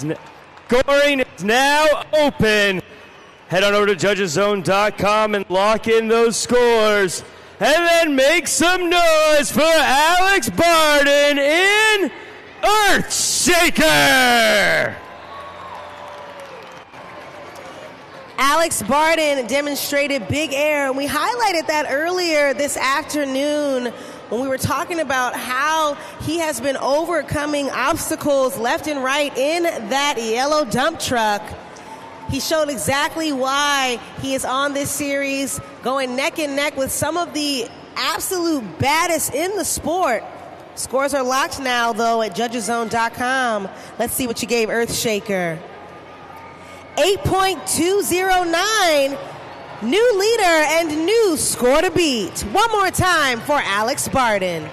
F: Scoring is now open. Head on over to judgeszone.com and lock in those scores. And then make some noise for Alex Barden in Earthshaker.
E: Alex Barden demonstrated big air, and we highlighted that earlier this afternoon when we were talking about how he has been overcoming obstacles left and right in that yellow dump truck. He showed exactly why he is on this series, going neck and neck with some of the absolute baddest in the sport. Scores are locked now, though, at judgeszone.com. Let's see what you gave Earthshaker. 8.209. New leader and new score to beat. One more time for Alex Barden.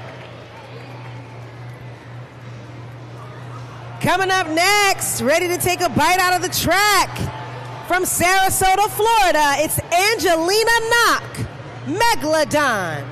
E: Coming up next, ready to take a bite out of the track. From Sarasota, Florida, it's Angelina Knock, Megalodon.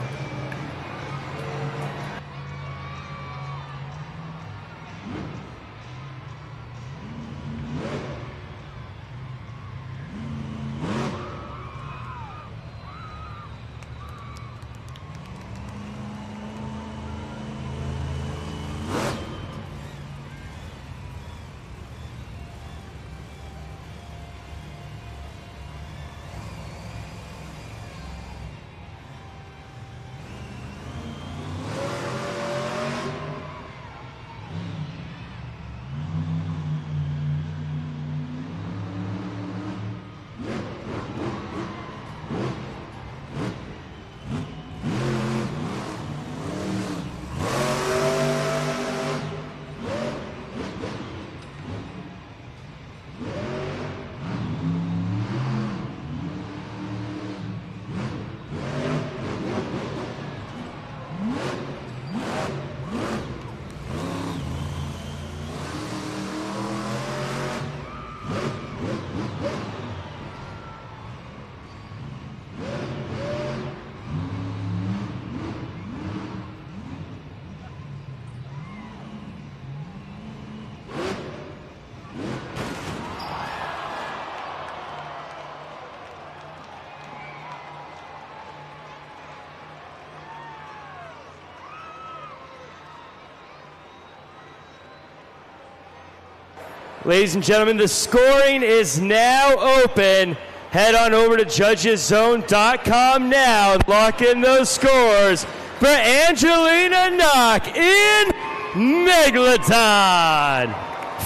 F: Ladies and gentlemen, the scoring is now open. Head on over to judgeszone.com now and lock in those scores for Angelina Knock in Megalodon.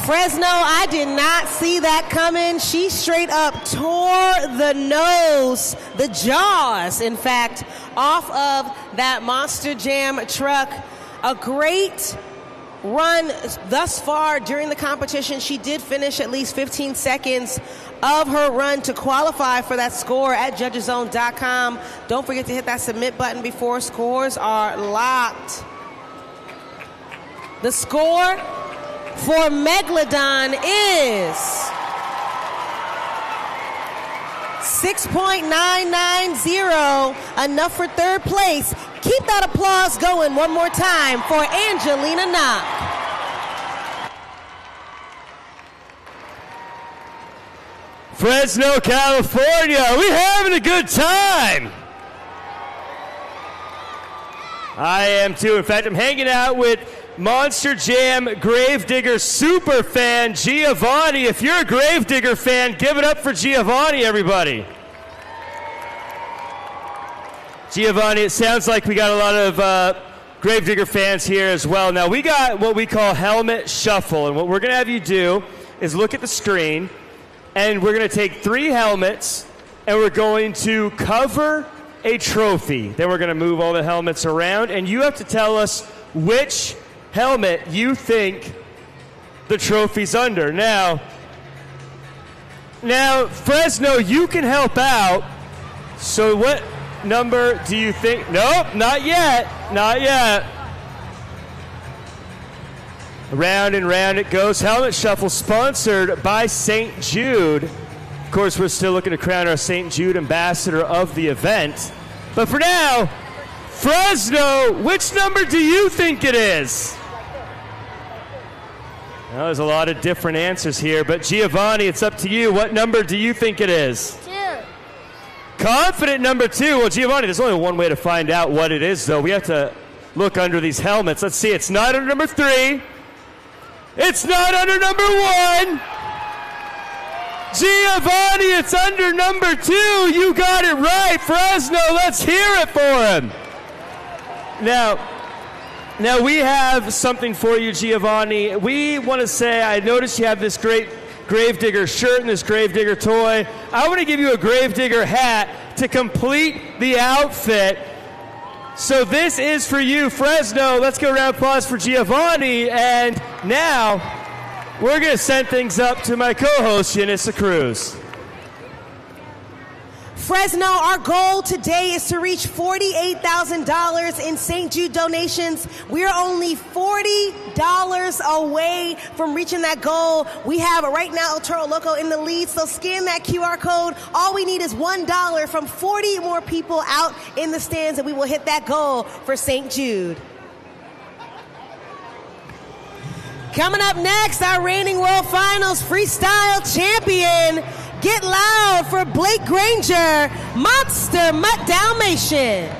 E: Fresno, I did not see that coming. She straight up tore the nose, the jaws, in fact, off of that Monster Jam truck. A great run thus far during the competition. She did finish at least 15 seconds of her run to qualify for that score at judgeszone.com. Don't forget to hit that submit button before scores are locked. The score for Megalodon is 6.990, enough for third place. Keep that applause going one more time for Angelina Knock.
F: Fresno, California, we having a good time. I am too. In fact, I'm hanging out with Monster Jam Gravedigger super fan Giovanni. If you're a Gravedigger fan, give it up for Giovanni, everybody. Giovanni, it sounds like we got a lot of Gravedigger fans here as well. Now, we got what we call helmet shuffle, and what we're going to have you do is look at the screen, and we're going to take 3 helmets, and we're going to cover a trophy. Then we're going to move all the helmets around, and you have to tell us which helmet you think the trophy's under. Now, Fresno, you can help out. So what number do you think? Nope, not yet. Not yet. Round and round it goes. Helmet Shuffle sponsored by St. Jude. Of course, we're still looking to crown our St. Jude ambassador of the event. But for now, Fresno, which number do you think it is? Well, there's a lot of different answers here, but Giovanni, it's up to you. What number do you think it is?
C: 2.
F: Confident number 2. Well, Giovanni, there's only one way to find out what it is, though. We have to look under these helmets. Let's see. It's not under number 3. It's not under number 1. Giovanni, it's under number 2. You got it right. Fresno, let's hear it for him. Now we have something for you, Giovanni. We want to say, I noticed you have this great Gravedigger shirt and this Gravedigger toy. I want to give you a Gravedigger hat to complete the outfit. So this is for you, Fresno. Let's go round of applause for Giovanni. And now we're going to send things up to my co-host, Yanissa Cruz.
E: Fresno, our goal today is to reach $48,000 in St. Jude donations. We are only $40 away from reaching that goal. We have right now El Toro Loco in the lead, so scan that QR code. All we need is $1 from 40 more people out in the stands, and we will hit that goal for St. Jude. Coming up next, our reigning World Finals freestyle champion. Get loud for Blake Granger, Monster Mutt Dalmatian.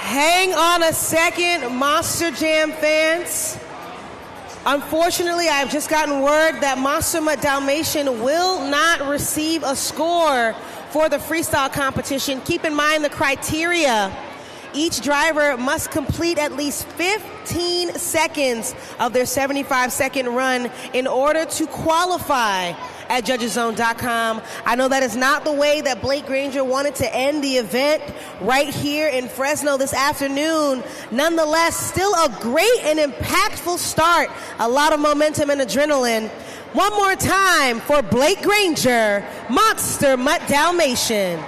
E: Hang on a second, Monster Jam fans. Unfortunately, I've just gotten word that Monster Mutt Dalmatian will not receive a score for the freestyle competition. Keep in mind the criteria. Each driver must complete at least 15 seconds of their 75-second run in order to qualify at judgeszone.com. I know that is not the way that Blake Granger wanted to end the event right here in Fresno this afternoon. Nonetheless, still a great and impactful start. A lot of momentum and adrenaline. One more time for Blake Granger, Monster Mutt Dalmatian.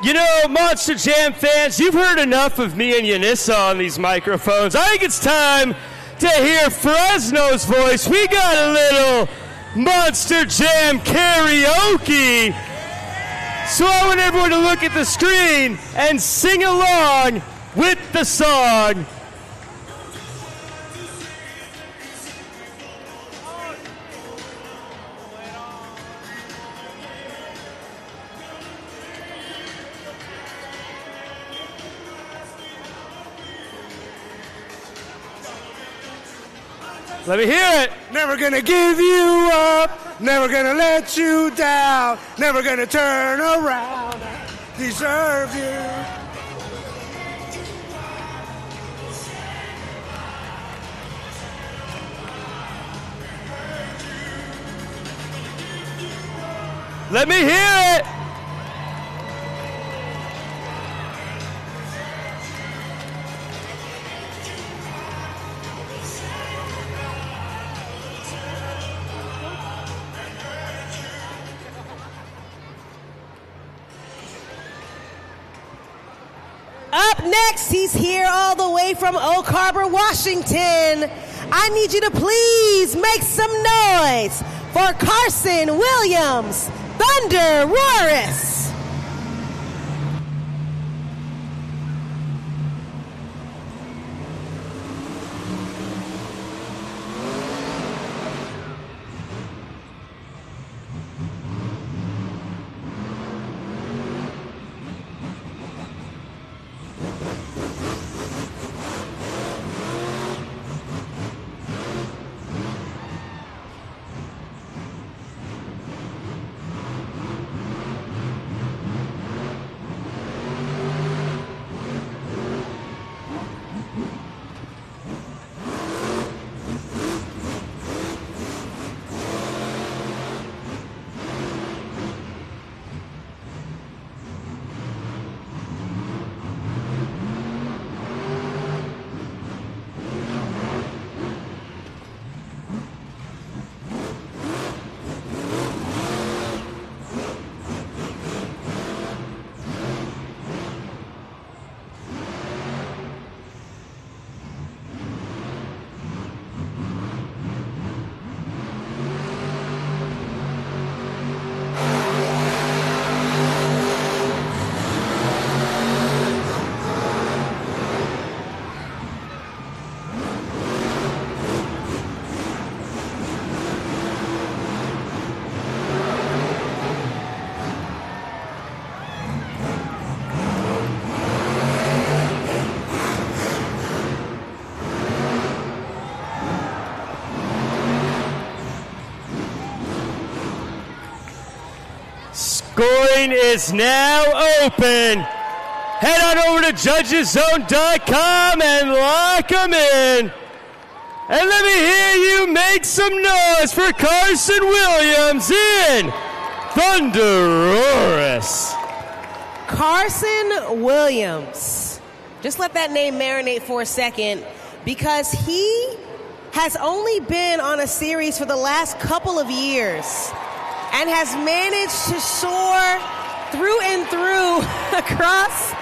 F: You know, Monster Jam fans, you've heard enough of me and Yanissa on these microphones. I think it's time to hear Fresno's voice. We got a little Monster Jam karaoke. So I want everyone to look at the screen and sing along with the song. Let me hear it.
G: Never gonna give you up, never gonna let you down, never gonna turn around. Deserve you.
F: Let me hear it.
E: Up next, he's here all the way from Oak Harbor, Washington. I need you to please make some noise for Carson Williams, Thunder Roaris.
F: Scoring is now open. Head on over to judgeszone.com and lock them in. And let me hear you make some noise for Carson Williams in Thunderosaurus.
E: Carson Williams. Just let that name marinate for a second, because he has only been on a series for the last couple of years and has managed to soar through and through across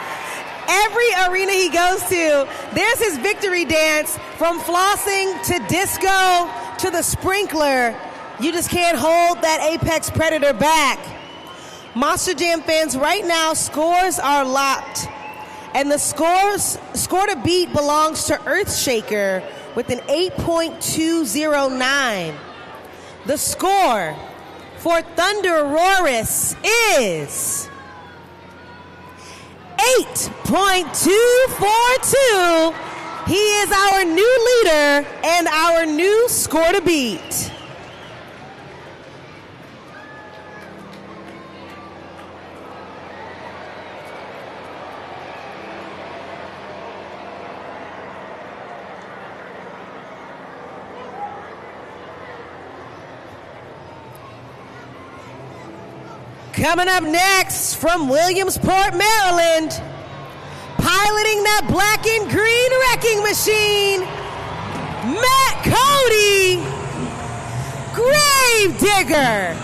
E: every arena he goes to. There's his victory dance, from flossing to disco to the sprinkler. You just can't hold that apex predator back. Monster Jam fans, right now scores are locked, and the score to beat belongs to Earthshaker with an 8.209. The score for Thunderosaurus is 8.242. He is our new leader and our new score to beat. Coming up next from Williamsport, Maryland, piloting that black and green wrecking machine, Matt Cody, Gravedigger.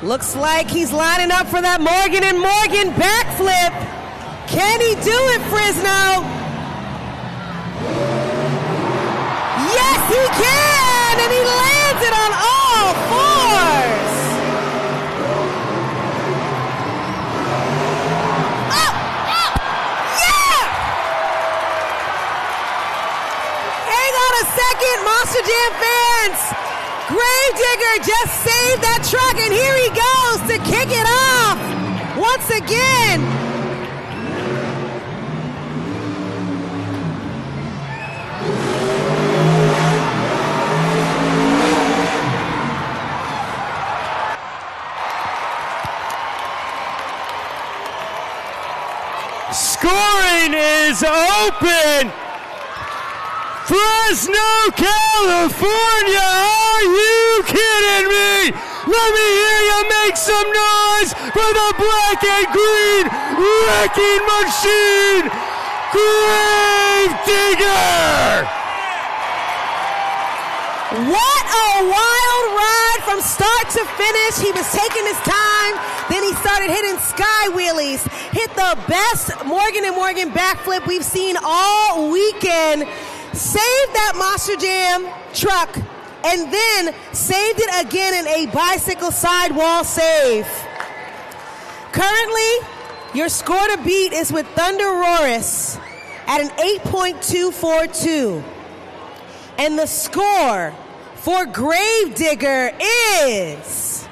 E: Looks like he's lining up for that Morgan & Morgan backflip. Can he do it, Fresno? Yes, he can, and he lands it on all fours. Yeah! Hang on a second, Monster Jam fans. Gravedigger just saved that truck, and here he goes to kick it off once again.
F: Scoring is open. Fresno, California, are you kidding me? Let me hear you make some noise for the black and green wrecking machine, Gravedigger!
E: What a wild ride from start to finish. He was taking his time, then he started hitting sky wheelies, hit the best Morgan & Morgan backflip we've seen all weekend. Saved that Monster Jam truck, and then saved it again in a bicycle sidewall save. Currently, your score to beat is with Thunderosaurus at an 8.242. And the score for Gravedigger is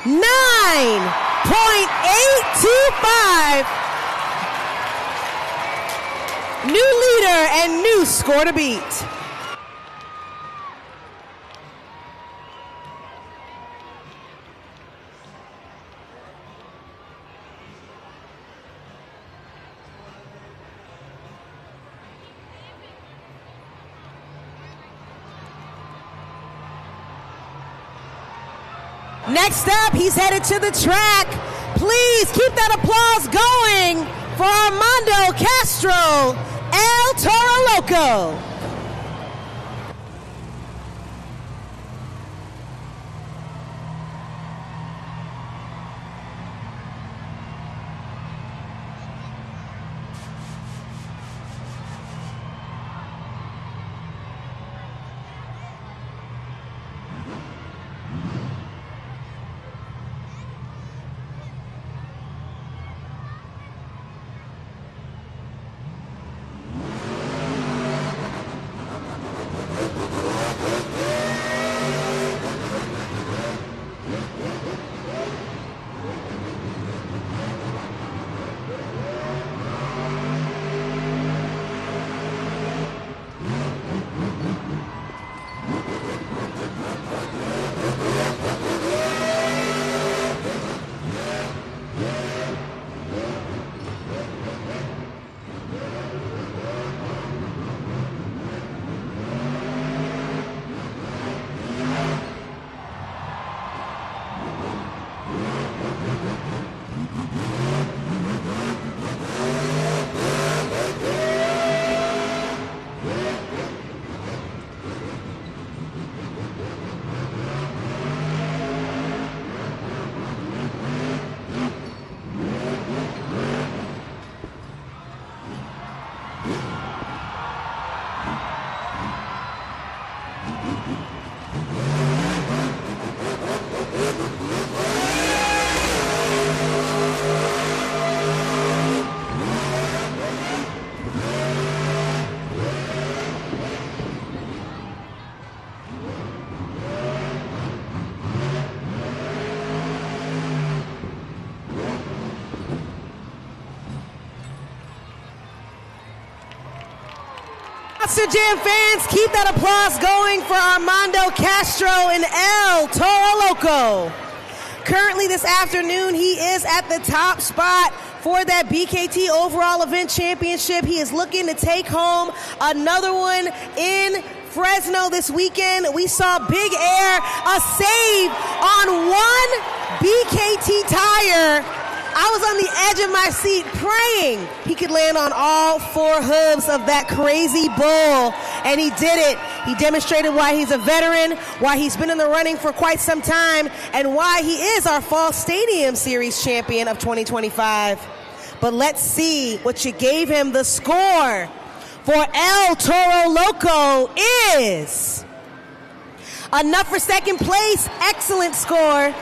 E: 9.825. New leader and new score to beat. Next up, he's headed to the track. Please keep that applause going for Armando Castro, El Toro Loco. Monster Jam fans, keep that applause going for Armando Castro and El Toro Loco. Currently this afternoon, he is at the top spot for that BKT Overall Event Championship. He is looking to take home another one in Fresno this weekend. We saw Big Air, a save on one BKT tire. I was on the edge of my seat praying he could land on all four hooves of that crazy bull, and he did it. He demonstrated why he's a veteran, why he's been in the running for quite some time, and why he is our Fall Stadium Series champion of 2025. But let's see what you gave him. The score for El Toro Loco is enough for second place. Excellent score.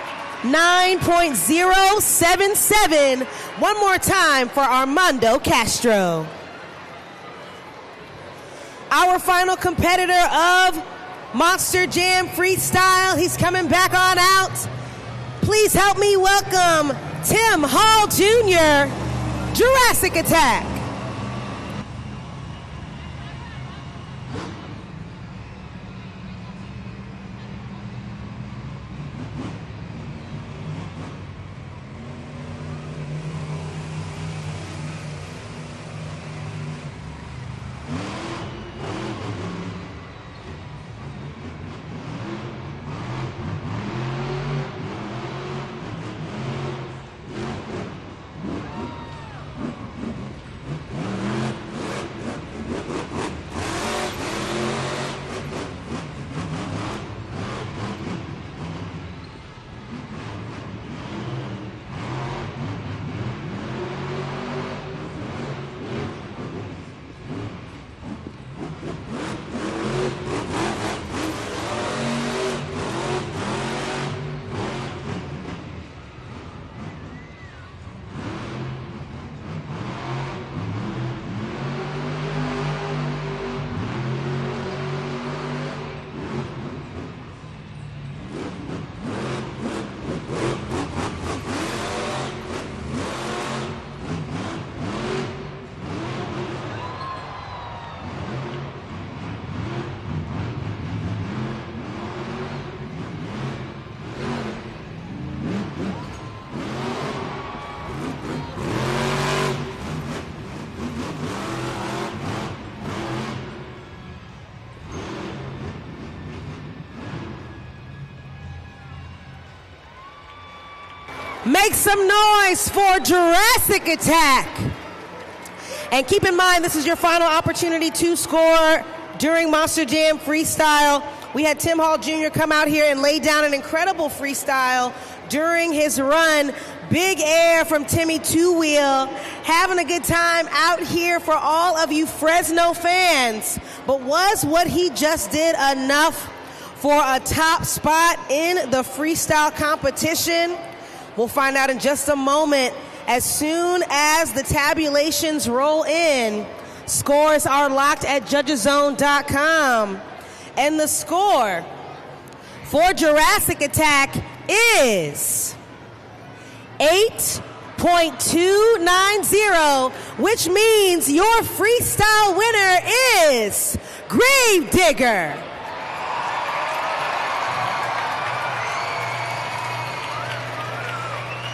E: 9.077. One more time for Armando Castro. Our final competitor of Monster Jam Freestyle. He's coming back on out. Please help me welcome Tim Hall Jr., Jurassic Attack. Make some noise for Jurassic Attack. And keep in mind, this is your final opportunity to score during Monster Jam Freestyle. We had Tim Hall Jr. come out here and lay down an incredible freestyle during his run. Big air from Timmy Two Wheel. Having a good time out here for all of you Fresno fans. But was what he just did enough for a top spot in the freestyle competition? We'll find out in just a moment. As soon as the tabulations roll in, scores are locked at judgeszone.com. And the score for Jurassic Attack is 8.290, which means your freestyle winner is Gravedigger.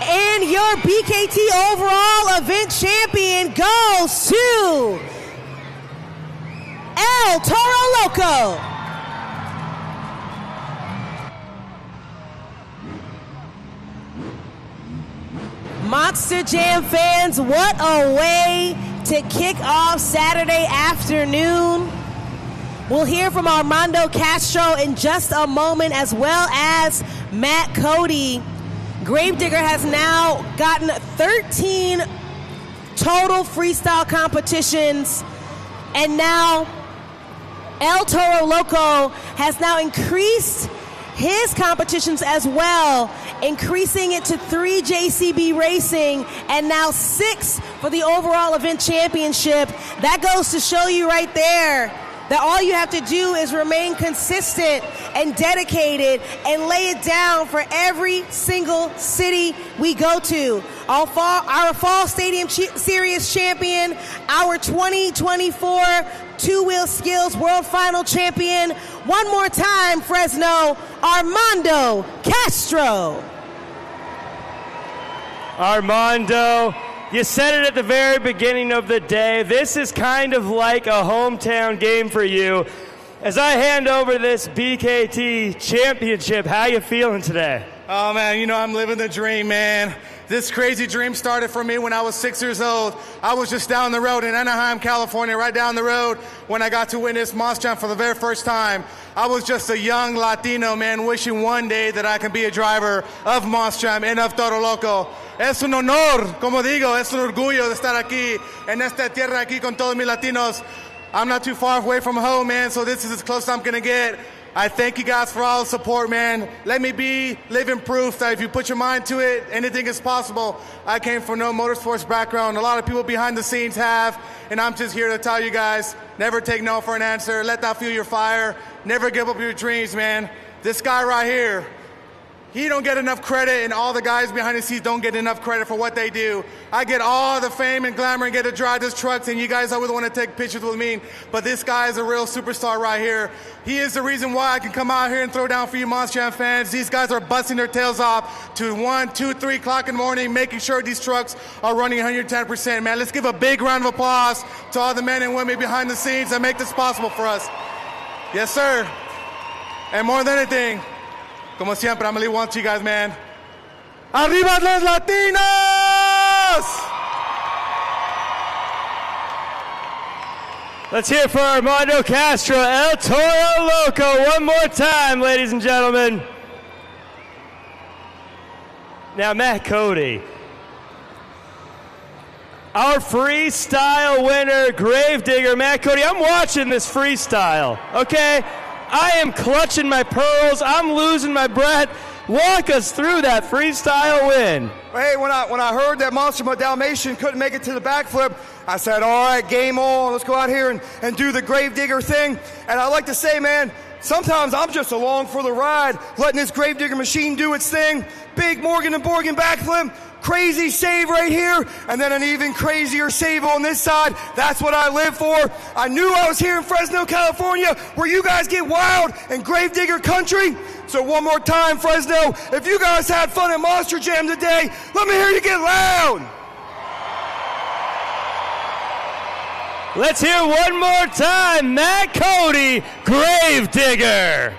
E: And your BKT overall event champion goes to Toro Loco. Monster Jam fans, what a way to kick off Saturday afternoon. We'll hear from Armando Castro in just a moment, as well as Matt Cody. Gravedigger has now gotten 13 total freestyle competitions, and now El Toro Loco has now increased his competitions as well, increasing it to 3 JCB Racing and now 6 for the overall event championship. That goes to show you right there that all you have to do is remain consistent and dedicated and lay it down for every single city we go to. Our Fall Stadium Series champion, our 2024 Two-Wheel Skills World Final champion. One more time, Fresno, Armando Castro.
F: Armando, you said it at the very beginning of the day. This is kind of like a hometown game for you. As I hand over this BKT championship, how you feeling today?
G: Oh, man, you know, I'm living the dream, man. This crazy dream started for me when I was 6 years old. I was just down the road in Anaheim, California, right down the road when I got to witness Monster Jam for the very first time. I was just a young Latino man wishing one day that I can be a driver of Monster Jam and of Toro Loco. Es un honor, como digo, es un orgullo de estar aquí en esta tierra aquí con todos mis latinos. I'm not too far away from home, man, so this is as close as I'm going to get. I thank you guys for all the support, man. Let me be living proof that if you put your mind to it, anything is possible. I came from no motorsports background. A lot of people behind the scenes have, and I'm just here to tell you guys, never take no for an answer. Let that fuel your fire. Never give up your dreams, man. This guy right here, he don't get enough credit, and all the guys behind the scenes don't get enough credit for what they do. I get all the fame and glamour and get to drive this trucks, and you guys always want to take pictures with me, but this guy is a real superstar right here. He is the reason why I can come out here and throw down for you Monster Jam fans. These guys are busting their tails off to 1, 2, 3 o'clock in the morning, making sure these trucks are running 110%. Man, let's give a big round of applause to all the men and women behind the scenes that make this possible for us. Yes, sir. And more than anything, como siempre, I'm going to leave one to you guys, man. ¡Arriba los Latinos!
F: Let's hear it for Armando Castro, El Toro Loco, one more time, ladies and gentlemen. Now, Matt Cody, our freestyle winner, Gravedigger. Matt Cody, I'm watching this freestyle, okay? I am clutching my pearls. I'm losing my breath. Walk us through that freestyle win.
I: Hey, when I heard that Monster Dalmatian couldn't make it to the backflip, I said, all right, game on. Let's go out here and do the Gravedigger thing. And I like to say, man, sometimes I'm just along for the ride, letting this Gravedigger machine do its thing. Big Morgan and Borgen backflip. Crazy save right here, and then an even crazier save on this side. That's what I live for. I knew I was here in Fresno, California, where you guys get wild in Gravedigger country. So one more time, Fresno, if you guys had fun at Monster Jam today, let me hear you get loud.
F: Let's hear one more time, Matt Cody, Gravedigger.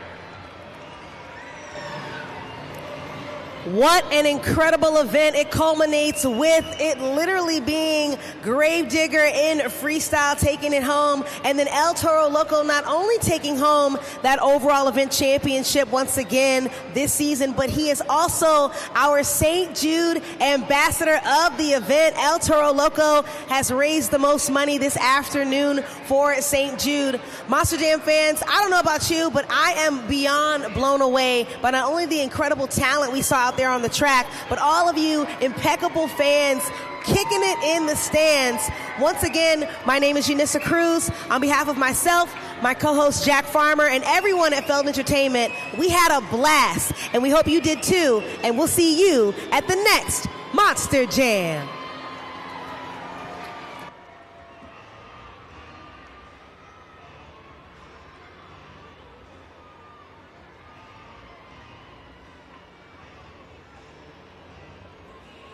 E: What an incredible event. It culminates with it literally being Gravedigger in freestyle taking it home, and then El Toro Loco not only taking home that overall event championship once again this season, but he is also our St. Jude ambassador of the event. El Toro Loco has raised the most money this afternoon for St. Jude. Monster Jam fans, I don't know about you, but I am beyond blown away by not only the incredible talent we saw out there on the track, but all of you impeccable fans kicking it in the stands. Once again, my name is Janissa Cruz. On behalf of myself, my co-host Jack Farmer, and everyone at Feld Entertainment, we had a blast, and we hope you did too, and we'll see you at the next Monster Jam.